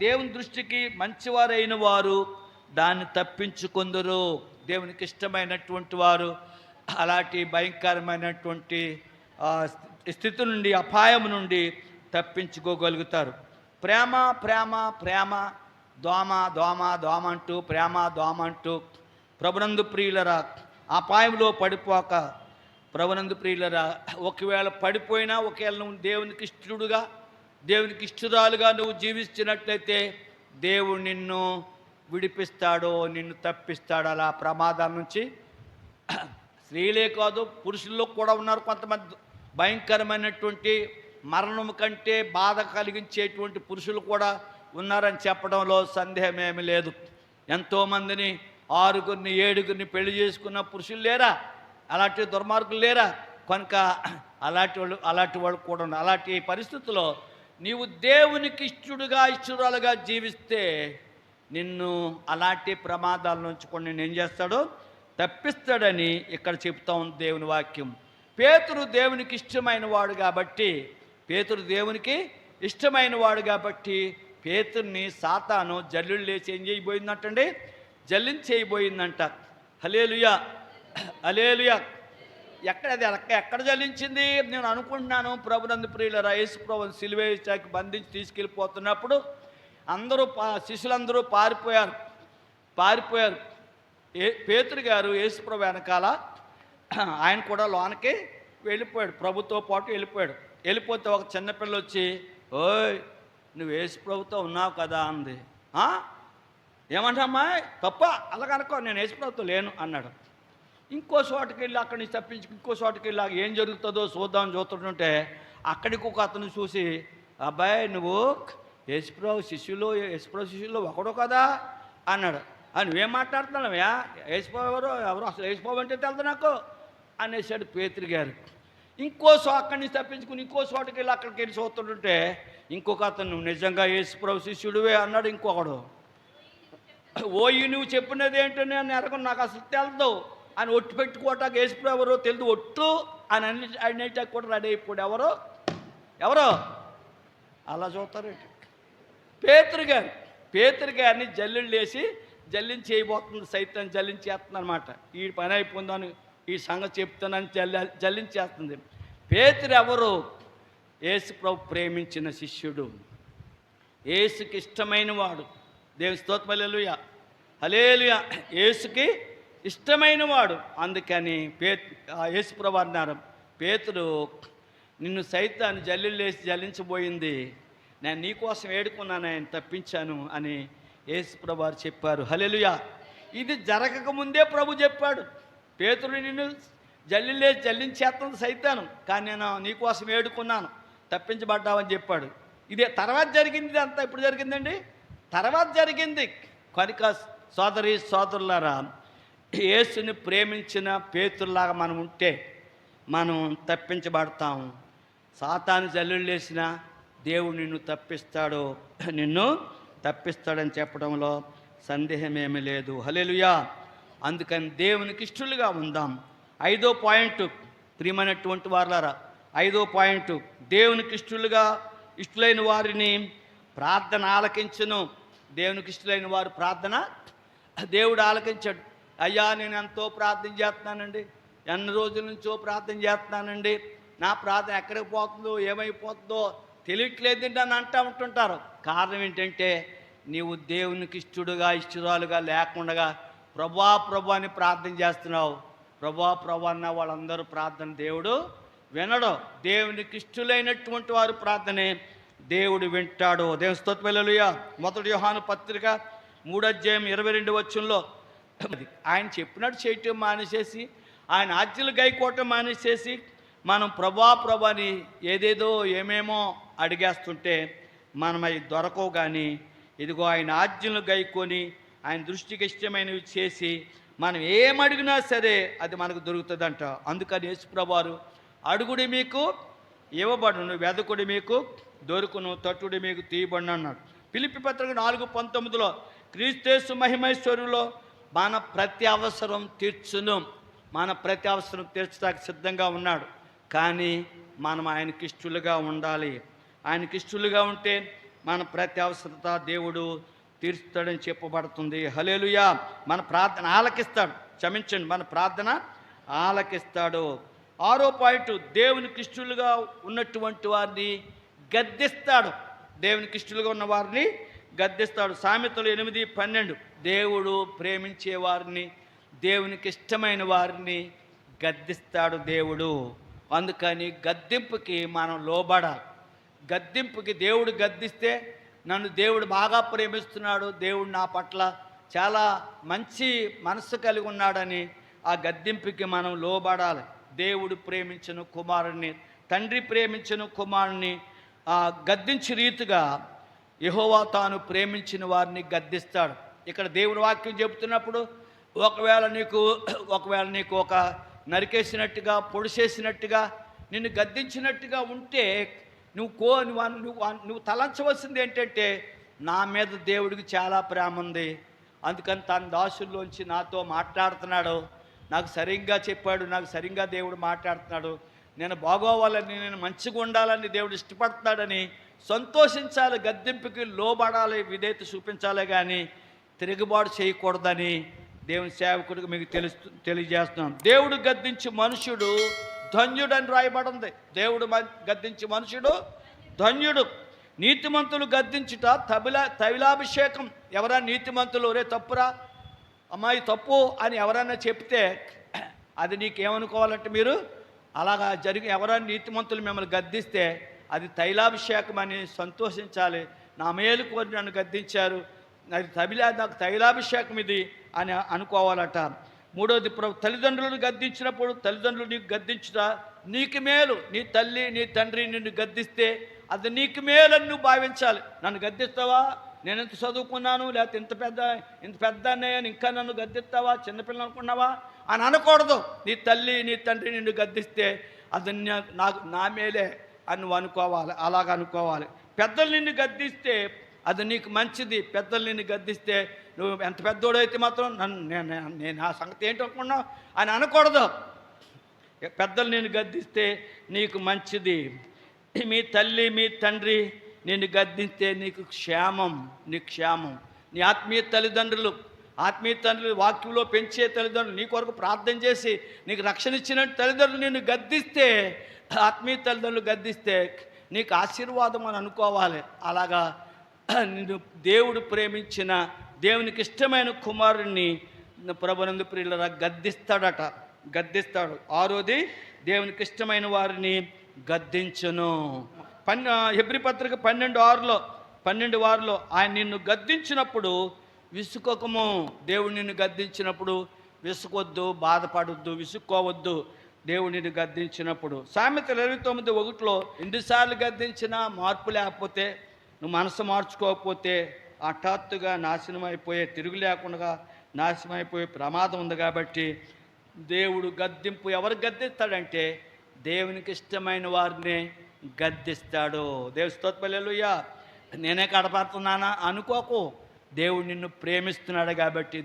దేవుని దృష్టికి మంచివారైన వారు దాన్ని తప్పించుకొందురు. దేవునికి ఇష్టమైనటువంటి వారు అలాంటి భయంకరమైనటువంటి స్థితి నుండి, అపాయం నుండి తప్పించుకోగలుగుతారు. ప్రేమ ప్రేమ ప్రేమ, దోమ దోమ దోమ అంటూ, ప్రేమ దోమ అంటూ ప్రభునందు ప్రియులరా అపాయంలో పడిపోక, ప్రభునందు ప్రియులరా ఒకవేళ పడిపోయినా, ఒకవేళ నువ్వు దేవునికి ఇష్టడుగా, దేవునికి ఇష్టరాలుగా నువ్వు జీవిస్తున్నట్లయితే దేవుడు నిన్ను విడిపిస్తాడో, నిన్ను తప్పిస్తాడు అలా ప్రమాదాల నుంచి. స్త్రీలే కాదు, పురుషుల్లో కూడా ఉన్నారు కొంతమంది భయంకరమైనటువంటి మరణం కంటే బాధ కలిగించేటువంటి పురుషులు కూడా ఉన్నారని చెప్పడంలో సందేహమేమీ లేదు. ఎంతోమందిని 6గురిని 7గురిని పెళ్లి చేసుకున్న పురుషులు లేరా? అలాంటి దుర్మార్గులు లేరా? కనుక అలాంటి వాళ్ళు కూడా ఉన్నారు. అలాంటి పరిస్థితుల్లో నీవు దేవునికి ఇష్టడుగా, ఇష్టరాలుగా జీవిస్తే నిన్ను అలాంటి ప్రమాదాల నుంచి కూడా నేను ఏం చేస్తాడో తప్పిస్తాడని ఇక్కడ చెప్తా ఉంది దేవుని వాక్యం. పేతురు దేవునికి ఇష్టమైన వాడు కాబట్టి, పేతుర్ని సాతాను జల్లులు లేచి ఏం చేయబోయిందంటండి? జల్లించేయబోయిందంట. హల్లెలూయా, హల్లెలూయా. ఎక్కడ జల్లించింది? నేను అనుకుంటున్నాను ప్రభునందు ప్రియులరా, యేసు ప్రభువుని సిలువ వేసాకి బంధించి తీసుకెళ్ళిపోతున్నప్పుడు శిష్యులందరూ పారిపోయారు. పేతురు గారు యేసు ప్రభు వెనకాల, ఆయన కూడా లోనకి వెళ్ళిపోయాడు, ప్రభుతో పాటు వెళ్ళిపోతే ఒక చిన్నపిల్ల వచ్చి, ఓయ్ నువ్వు యేసు ప్రభుతో ఉన్నావు కదా అంది. ఏమంటామ్మా? తప్ప అలాగనుకో, నేను యేసు ప్రభుతో లేను అన్నాడు. ఇంకో చోటుకి వెళ్ళి అక్కడి నుంచి తప్పించి ఇంకో చోటుకి వెళ్ళి ఏం జరుగుతుందో చూస్తుంటే అక్కడికి ఒక అతను చూసి, అబ్బాయి నువ్వు యేసుప్రభు శిష్యుల్లో ఒకడు కదా అన్నాడు. నువ్వేం మాట్లాడుతున్నావా? యేసుప్రభు ఎవరు అసలు? యేసుప్రభు అంటే తెలుదు నాకు అనేసాడు పేతురు గారు. అక్కడి నుంచి తప్పించుకుని ఇంకో చోటుకి వెళ్ళి అక్కడికి వెళ్ళి చూస్తుంటే ఇంకొక అతను, నువ్వు నిజంగా యేసుప్రభు శిష్యుడివే అన్నాడు. ఇంకొకడు, ఓయి నువ్వు చెప్పినది ఏంటో నేను ఎరగను, నాకు అసలు తెలదు అని ఒట్టు పెట్టుకోవటానికి యేసుప్రభు ఎవరో తెలియదు ఒట్టు అని అనేటానికి కూడా రెడీ అయిపోయాడు. ఎవరో అలా చూస్తారేంటి? పేతురు గారిని జల్లుళ్ళు వేసి జల్లించేయబోతుంది, సైతం జల్లించేస్తుంది అనమాట. ఈ పని అయిపోయిందని ఈ సంగతి చెప్తానని జల్లించేస్తుంది. పేతురు ఎవరు? యేసు ప్రభు ప్రేమించిన శిష్యుడు, యేసుకి ఇష్టమైన వాడు. దేవుని స్తోత్రం, హల్లెలూయా, హల్లెలూయా. యేసుకి ఇష్టమైన వాడు. అందుకని యేసు ప్రభు అన్నారు, పేతురు నిన్ను సైతాన్ని జల్లుళ్ళు వేసి జల్లించబోయింది, నేను నీకోసం వేడుకున్నాను, ఆయన తప్పించాను అని యేసు ప్రభు వారు చెప్పారు. హల్లెలూయా. ఇది జరగకముందే ప్రభు చెప్పాడు, పేతురు నిన్ను జల్లులేసి జల్లించేస్తుంది సైతాను, కానీ నేను నీకోసం వేడుకున్నాను, తప్పించబడ్డావని చెప్పాడు. ఇదే తర్వాత జరిగింది. ఇదంతా ఇప్పుడు జరిగిందండి, తర్వాత జరిగింది. కనుక సోదరులారా, యేసుని ప్రేమించిన పేతురులాగా మనం ఉంటే మనం తప్పించబడతాం. సాతాను జల్లులేసిన దేవుడు నిన్ను తప్పిస్తాడని చెప్పడంలో సందేహమేమీ లేదు. హల్లెలూయా. అందుకని దేవునికి ఇష్టలుగా ఉందాం. 5వ పాయింట్, ప్రియమైనటువంటి వారులారా, 5వ పాయింట్, దేవునికి ఇష్టలైన వారిని ప్రార్థన ఆలకించును. దేవునికి ఇష్టలైన వారు ప్రార్థన దేవుడు ఆలకించాడు. అయ్యా నేను ఎంతో ప్రార్థన చేస్తున్నానండి, ఎన్ని రోజుల నుంచో ప్రార్థన చేస్తున్నానండి, నా ప్రార్థన ఎక్కడికి పోతుందో ఏమైపోతుందో తెలియట్లేదండి అని ఉంటుంటారు. కారణం ఏంటంటే నీవు దేవునికి ఇష్టరాలుగా లేకుండా ప్రభా అని ప్రార్థన చేస్తున్నావు. ప్రభా అన్న వాళ్ళందరూ ప్రార్థన దేవుడు వినడు. దేవునికి ఇష్టలైనటువంటి వారు ప్రార్థనే దేవుడు వింటాడు. దేవుని స్తోత్రం, హల్లెలూయా. 1 యోహాను పత్రిక 3:22 ఆయన చెప్పినట్టు చేయటం మానేసేసి, ఆయన ఆజ్ఞలు గైకోవటం మానేసేసి మనం ప్రభా అని ఏదేదో ఏమేమో అడిగేస్తుంటే మనం అవి దొరకవు. కానీ ఇదిగో ఆయన ఆజ్ఞలు గైకొని ఆయన దృష్టికి ఇష్టమైనవి చేసి మనం ఏమడిగినా సరే అది మనకు దొరుకుతుందంట. అందుకని యేసు ప్రభువారు అడుగుడి మీకు ఇవ్వబడును, వెదకుడి మీకు దొరుకును, తట్టుడి మీకు తీయబడును అన్నాడు. ఫిలిప్పీ పత్రిక 4:19 క్రీస్తు మహిమైశ్వర్యంలో మన ప్రతి అవసరం తీర్చును. మన ప్రతి అవసరం తీర్చడానికి సిద్ధంగా ఉన్నాడు. కానీ మనం ఆయనకి ఇష్టలుగా ఉండాలి. ఆయనకి ఇష్టలుగా ఉంటే మన ప్రతి అవసరత దేవుడు తీర్చుతాడని చెప్పబడుతుంది. హల్లెలూయా. మన ప్రార్థన ఆలకిస్తాడు. క్షమించండి, మన ప్రార్థన ఆలకిస్తాడు. 6వ పాయింట్, దేవునికి ఇష్టలుగా ఉన్నటువంటి వారిని గద్దిస్తాడు. దేవునికి ఇష్టలుగా ఉన్న వారిని గద్దిస్తాడు. సామెతలు 8:12, దేవుడు ప్రేమించే వారిని, దేవునికి ఇష్టమైన వారిని గద్దిస్తాడు దేవుడు. అందుకని గద్దింపుకి మనం లోబడాలి. గద్దింపుకి దేవుడు గద్దిస్తే నన్ను దేవుడు బాగా ప్రేమిస్తున్నాడు, దేవుడు నా పట్ల చాలా మంచి మనసు కలిగి ఉన్నాడని ఆ గద్దింపుకి మనం లోబడాలి. దేవుడు ప్రేమించిన కుమారుణ్ణి, తండ్రి ప్రేమించిన కుమారుణ్ణి గద్దించే రీతిగా యెహోవా తాను ప్రేమించిన వారిని గద్దిస్తాడు. ఇక్కడ దేవుని వాక్యం చెబుతున్నప్పుడు ఒకవేళ నీకు ఒక నరికేసినట్టుగా, పొడిచేసినట్టుగా, నిన్ను గద్దించినట్టుగా ఉంటే నువ్వు తలంచవలసింది ఏంటంటే, నా మీద దేవుడికి చాలా ప్రేమ ఉంది, అందుకని తన దాసుల్లోంచి నాతో మాట్లాడుతున్నాడు, నాకు సరిగ్గా చెప్పాడు, నాకు సరిగ్గా దేవుడు మాట్లాడుతున్నాడు, నేను బాగోవాలని, నేను మంచిగా ఉండాలని దేవుడు ఇష్టపడుతున్నాడని సంతోషించాలి. గద్దింపుకి లోబడాలి, విధేయత చూపించాలి, కానీ తిరుగుబాటు చేయకూడదని దేవుని సేవకుడికి మీకు తెలియజేస్తున్నాం. దేవుడు గద్దించి మనుషుడు ధన్యుడని రాయబడింది. దేవుడు గద్దించి మనుషుడు ధన్యుడు. నీతిమంతులు గద్దించుట తైలాభిషేకం. ఎవరైనా నీతిమంతులు ఒరే తప్పురా అమ్మాయి తప్పు అని ఎవరైనా చెప్తే అది నీకేమనుకోవాలంటే, మీరు అలాగా ఎవరైనా నీతిమంతులు మిమ్మల్ని గద్దిస్తే అది తైలాభిషేకం అని సంతోషించాలి. నా మేలు కోరి నన్ను గద్దించారు, నాకు తైలాభిషేకం ఇది అని అనుకోవాలట. మూడవది, తల్లిదండ్రులను గద్దించినప్పుడు తల్లిదండ్రులు నీకు గద్దించుట నీకు మేలు. నీ తల్లి నీ తండ్రి నిన్ను గద్దిస్తే అది నీకు మేలని నువ్వు భావించాలి. నన్ను గద్దిస్తావా, నేను ఎంత చదువుకున్నాను, లేకపోతే ఇంత పెద్ద అన్నయ్య ఇంకా నన్ను గద్దిస్తావా, చిన్నపిల్లలు అనుకున్నావా అని అనకూడదు. నీ తల్లి నీ తండ్రి నిన్ను గద్దిస్తే అది నా మేలే అని నువ్వు అనుకోవాలి, అలాగ అనుకోవాలి. పెద్దలు నిన్ను గద్దిస్తే అది నీకు మంచిది. పెద్దలు నిన్ను గద్దిస్తే నువ్వు ఎంత పెద్దోడైతే మాత్రం నేను ఆ సంగతి ఏంటి అనుకున్నావు అని అనకూడదు. పెద్దలు నిన్ను గద్దిస్తే నీకు మంచిది. మీ తల్లి మీ తండ్రి నిన్ను గద్దిస్తే నీకు క్షేమం. నీ ఆత్మీయ తల్లిదండ్రులు వాక్యంలో పెంచే తల్లిదండ్రులు, నీ కొరకు ప్రార్థన చేసి నీకు రక్షణ ఇచ్చిన తల్లిదండ్రులు నిన్ను గద్దిస్తే, ఆత్మీయ తల్లిదండ్రులు గద్దిస్తే నీకు ఆశీర్వాదం అని అనుకోవాలి. అలాగా నిన్ను దేవుడు ప్రేమించిన దేవునికి ఇష్టమైన కుమారుణ్ణి ప్రభునందు ప్రియులరా గద్దిస్తాడు. ఆరోది, దేవునికి ఇష్టమైన వారిని గద్దించును. హెబ్రీ పత్రిక 12:6 ఆయన నిన్ను గద్దించినప్పుడు విసుకొకము. దేవుడు నిన్ను గద్దించినప్పుడు విసుకొద్దు, బాధపడొద్దు, విసుక్కోవద్దు. దేవుడు నిన్ను గద్దించినప్పుడు. సామెతలు 29:1 ఎన్నిసార్లు గద్దించినా మార్పు లేకపోతే, నువ్వు మనసు మార్చుకోకపోతే హఠాత్తుగా నాశనం అయిపోయే, తిరుగు లేకుండా నాశనం అయిపోయే ప్రమాదం ఉంది. కాబట్టి దేవుడు గద్దింపు ఎవరు గద్దిస్తాడంటే దేవునికి ఇష్టమైన వారిని గద్దిస్తాడు. దేవుని స్తోత్రం, హల్లెలూయా. నేనే కడపడుతున్నానా అనుకోకు. దేవుడు నిన్ను ప్రేమిస్తున్నాడు కాబట్టి,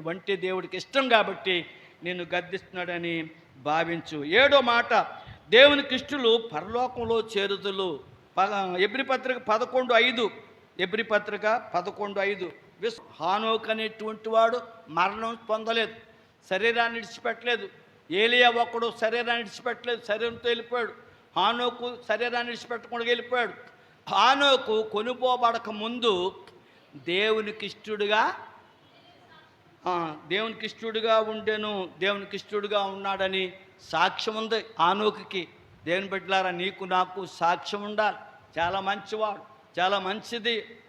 వంటి దేవుడికి ఇష్టం కాబట్టి నిన్ను గద్దిస్తున్నాడని భావించు. 7వ మాట, దేవునికి ఇష్టలు పరలోకంలో చేరుదులు. హెబ్రీ పత్రిక 11:5 హానోకు అనేటువంటి వాడు మరణం పొందలేదు, శరీరాన్ని విడిచిపెట్టలేదు. ఏలియా ఒక్కడు శరీరాన్ని విడిచిపెట్టలేదు, శరీరంతో వెళ్ళిపోయాడు. హానోకు శరీరాన్ని విడిచిపెట్టకుండా వెళ్ళిపోయాడు. హానోకు కొనుపోబడక ముందు దేవునికి ఇష్టడుగా ఉండెను, దేవునికి ఇష్టడుగా ఉన్నాడని సాక్ష్యం ఉంది హానోకుకి. దేవుని బిడ్డలారా, నీకు నాకు సాక్ష్యం ఉండాలి. చాలా మంచివాడు, చాలా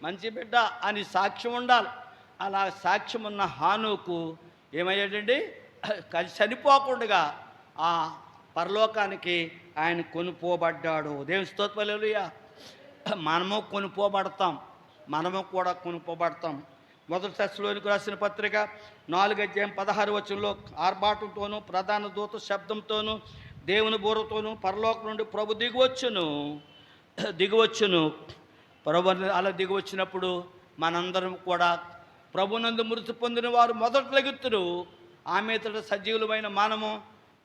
మంచి బిడ్డ అని సాక్ష్యం ఉండాలి. అలా సాక్ష్యం ఉన్న హానోకు ఏమయ్యాడండి, చనిపోకుండా ఆ పరలోకానికి ఆయన కొనుపోబడ్డాడు. దేవుని స్తోత్రం, హల్లెలూయా. మనము కూడా కొనుపోబడతాం. మొదటి తెస్సలోనికైయులకు రాసిన పత్రిక 4:16 ఆర్భాటంతోనూ ప్రధాన దూత శబ్దంతోనూ దేవుని బూరతోనూ పరలోకం నుండి ప్రభు దిగివచ్చును. ప్రభు అలా దిగివచ్చినప్పుడు మనందరం కూడా ప్రభునందు మృతి పొందిన వారు మొదట లెగుతురు. ఆమె ఇతర సజీవులమైన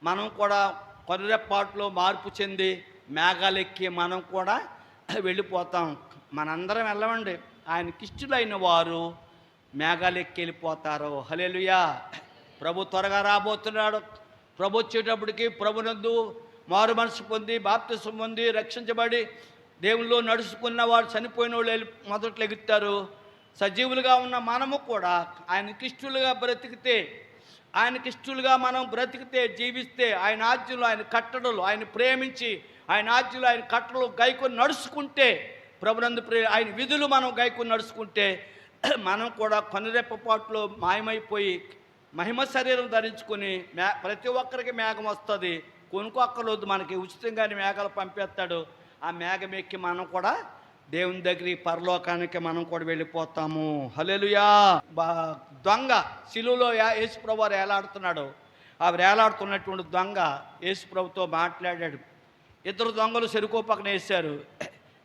మనం కూడా కొర్రెపాట్లో మార్పు చెంది మేఘాలెక్కి మనం కూడా వెళ్ళిపోతాం. మనందరం వెళ్ళమండి. ఆయనకి ఇష్టలైన వారు మేఘాలెక్కి వెళ్ళిపోతారు. హల్లెలూయా. ప్రభు త్వరగా రాబోతున్నాడు. ప్రభు వచ్చేటప్పటికి ప్రభునందు మారు మనసు పొంది బాప్తిసం పొంది రక్షించబడి దేవుల్లో నడుచుకున్న వాడు చనిపోయిన వాళ్ళు మొదట్లో ఎగుతారు. సజీవులుగా ఉన్న మనము కూడా ఆయనకిష్టులుగా బ్రతికితే, ఆయనకిష్టులుగా మనం బ్రతికితే, జీవిస్తే, ఆయన ఆజ్ఞలు, ఆయన కట్టడలు, ఆయన ప్రేమించి ఆయన ఆజ్ఞలు, ఆయన కట్టడలు గైకొని నడుచుకుంటే, ప్రభునందు ఆయన విధులు మనం గైకొని నడుచుకుంటే, మనం కూడా కొనరెప్పపాట్లో మాయమైపోయి మహిమ శరీరం ధరించుకొని ప్రతి ఒక్కరికి మేఘం వస్తుంది. కొనుక్కోక్కర్లేదు, మనకి ఉచితంగానే మేఘాలు పంపేస్తాడు. ఆ మేఘం ఎక్కి మనం కూడా దేవుని దగ్గరికి పరలోకానికి మనం కూడా వెళ్ళిపోతాము. హల్లెలూయా. దొంగ శిలువలో యేసుప్రభు వారు వేలాడుతున్నాడు. ఆ వేలాడుతున్నటువంటి దొంగ యేసుప్రభుతో మాట్లాడాడు. ఇద్దరు దొంగలు చెరుకు పక్కన వేశారు.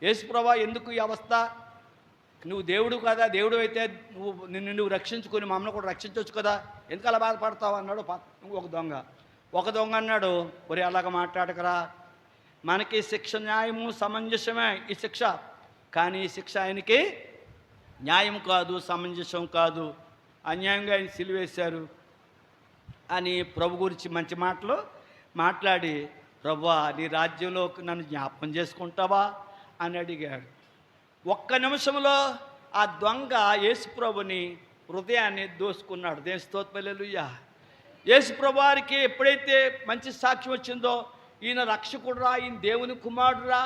యేసుప్రభు, ఎందుకు ఈ అవస్థ? నువ్వు దేవుడు కదా, దేవుడు అయితే నువ్వు రక్షించుకొని మమ్మల్ని కూడా రక్షించవచ్చు కదా, ఎందుకు అలా బాధపడతావు అన్నాడు ఇంకొక దొంగ. ఒక దొంగ అన్నాడు, ఒరే అలాగ మాట్లాడకరా, మనకి శిక్ష న్యాయము సమంజసమే ఈ శిక్ష, కానీ ఈ శిక్ష ఆయనకి న్యాయం కాదు, సమంజసం కాదు, అన్యాయంగా ఆయన సిలువేశారు అని ప్రభు గురించి మంచి మాటలు మాట్లాడి, ప్రభువా నీ రాజ్యంలో నన్ను జ్ఞాపకం చేసుకుంటావా అని అడిగాడు. ఒక్క నిమిషంలో ఆ దొంగ యేసుప్రభుని హృదయాన్ని దోసుకున్నాడు. దేవుని స్తోత్రం. హల్లెలూయా. యేసుప్రభు వారికి ఎప్పుడైతే మంచి సాక్ష్యం వచ్చిందో, ఈయన రక్షకుడురా, ఈయన దేవుని కుమారుడురా,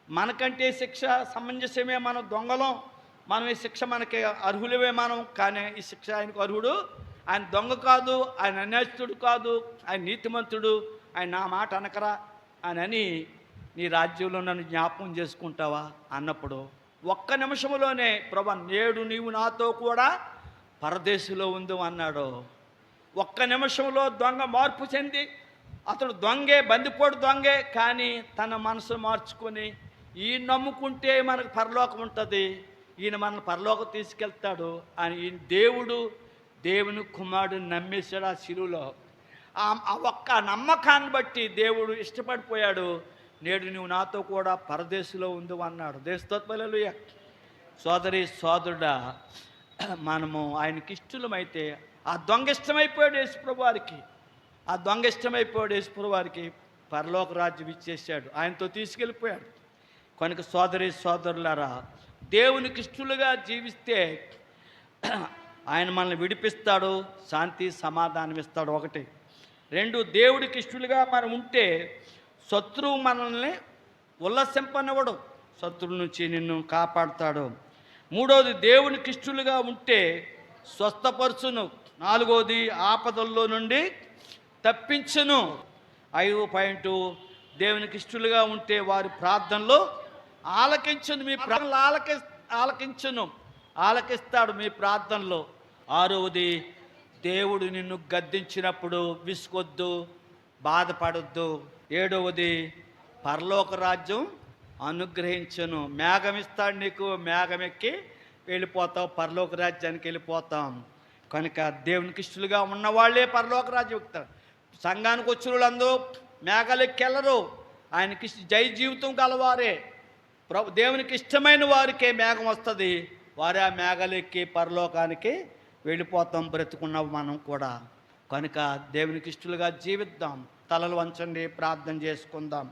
మనకంటే శిక్ష సమంజసమే, మనం దొంగలం, మనం ఈ శిక్ష మనకి అర్హులమే మనం, కానీ ఈ శిక్ష ఆయనకు అర్హుడు. ఆయన దొంగ కాదు, ఆయన అన్యాయస్తుడు కాదు, ఆయన నీతిమంతుడు, ఆయన నా మాట అనకరా అని నీ రాజ్యంలో నన్ను జ్ఞాపకం చేసుకుంటావా అన్నప్పుడు ఒక్క నిమిషంలోనే ప్రభు, నేడు నీవు నాతో కూడా పరదేశంలో ఉండు అన్నాడు. ఒక్క నిమిషంలో దొంగ మార్పు చెంది, అతడు దొంగే, బందిపోటు దొంగే, కానీ తన మనసు మార్చుకొని ఈయన నమ్ముకుంటే మనకు పరలోకం ఉంటుంది, ఈయన మన పరలోకం తీసుకెళ్తాడు అని ఈయన దేవుని కుమారుడు నమ్మేశాడు. ఆ శిలువలో ఆ ఒక్క నమ్మకాన్ని బట్టి దేవుడు ఇష్టపడిపోయాడు. నేడు నువ్వు నాతో కూడా పరదేశంలో ఉండు అన్నాడు. హల్లెలూయా. సోదరి సోదరుడా, మనము ఆయనకి ఇష్టమైతే, ఆ దొంగ ఇష్టమైపోయాడు యేసుప్రభు వారికి, ఆ దొంగ ఇష్టమైపోయాడు యేసుప్రభు వారికి, పరలోక రాజ్యం ఇచ్చేసాడు, ఆయనతో తీసుకెళ్ళిపోయాడు. కనుక సోదరి సోదరులారా, దేవునికి ఇష్టలుగా జీవిస్తే ఆయన మనల్ని విడిపిస్తాడు, శాంతి సమాధానం ఇస్తాడు. ఒకటి. రెండు, దేవుడికి ఇష్టలుగా మనం ఉంటే శత్రువు మనల్ని ఉల్లసింపనివ్వడు, శత్రువు నుంచి నిన్ను కాపాడుతాడు. మూడోది, దేవునికి ఇష్టలుగా ఉంటే స్వస్థపరచును. నాలుగోది, ఆపదల్లో నుండి తప్పించును. 5 పాయింట్, దేవునికి ఇష్టలుగా ఉంటే వారి ప్రార్థనలో ఆలకించును, మీ ప్రార్థనలు ఆలకిస్తాడు మీ ప్రార్థనలో. 6వది, దేవుడు నిన్ను గద్దించినప్పుడు విసుకొద్దు, బాధపడొద్దు. 7వది, పరలోక రాజ్యం అనుగ్రహించను. మేఘం ఇస్తాడు నీకు, మేఘం ఎక్కి వెళ్ళిపోతావు, పరలోక రాజ్యానికి వెళ్ళిపోతాం. కనుక దేవునికి ఇష్టలుగా ఉన్నవాళ్లే పరలోక రాజ్యం ఎక్కుతారు. సంఘానికి వచ్చిన వాళ్ళందరూ మేఘాలు ఎక్కెళ్ళరు, ఆయనకి జై జీవితం గలవారే. దేవునికి ఇష్టమైన వారికే మేఘం వస్తుంది, వారే ఆ మేఘాలు ఎక్కి పరలోకానికి వెళ్ళిపోతాం, బ్రతుకున్నాం మనం కూడా. కనుక దేవునికి ఇష్టలుగా జీవిద్దాం. తలలు వంచండి, ప్రార్థన చేసుకుందాం.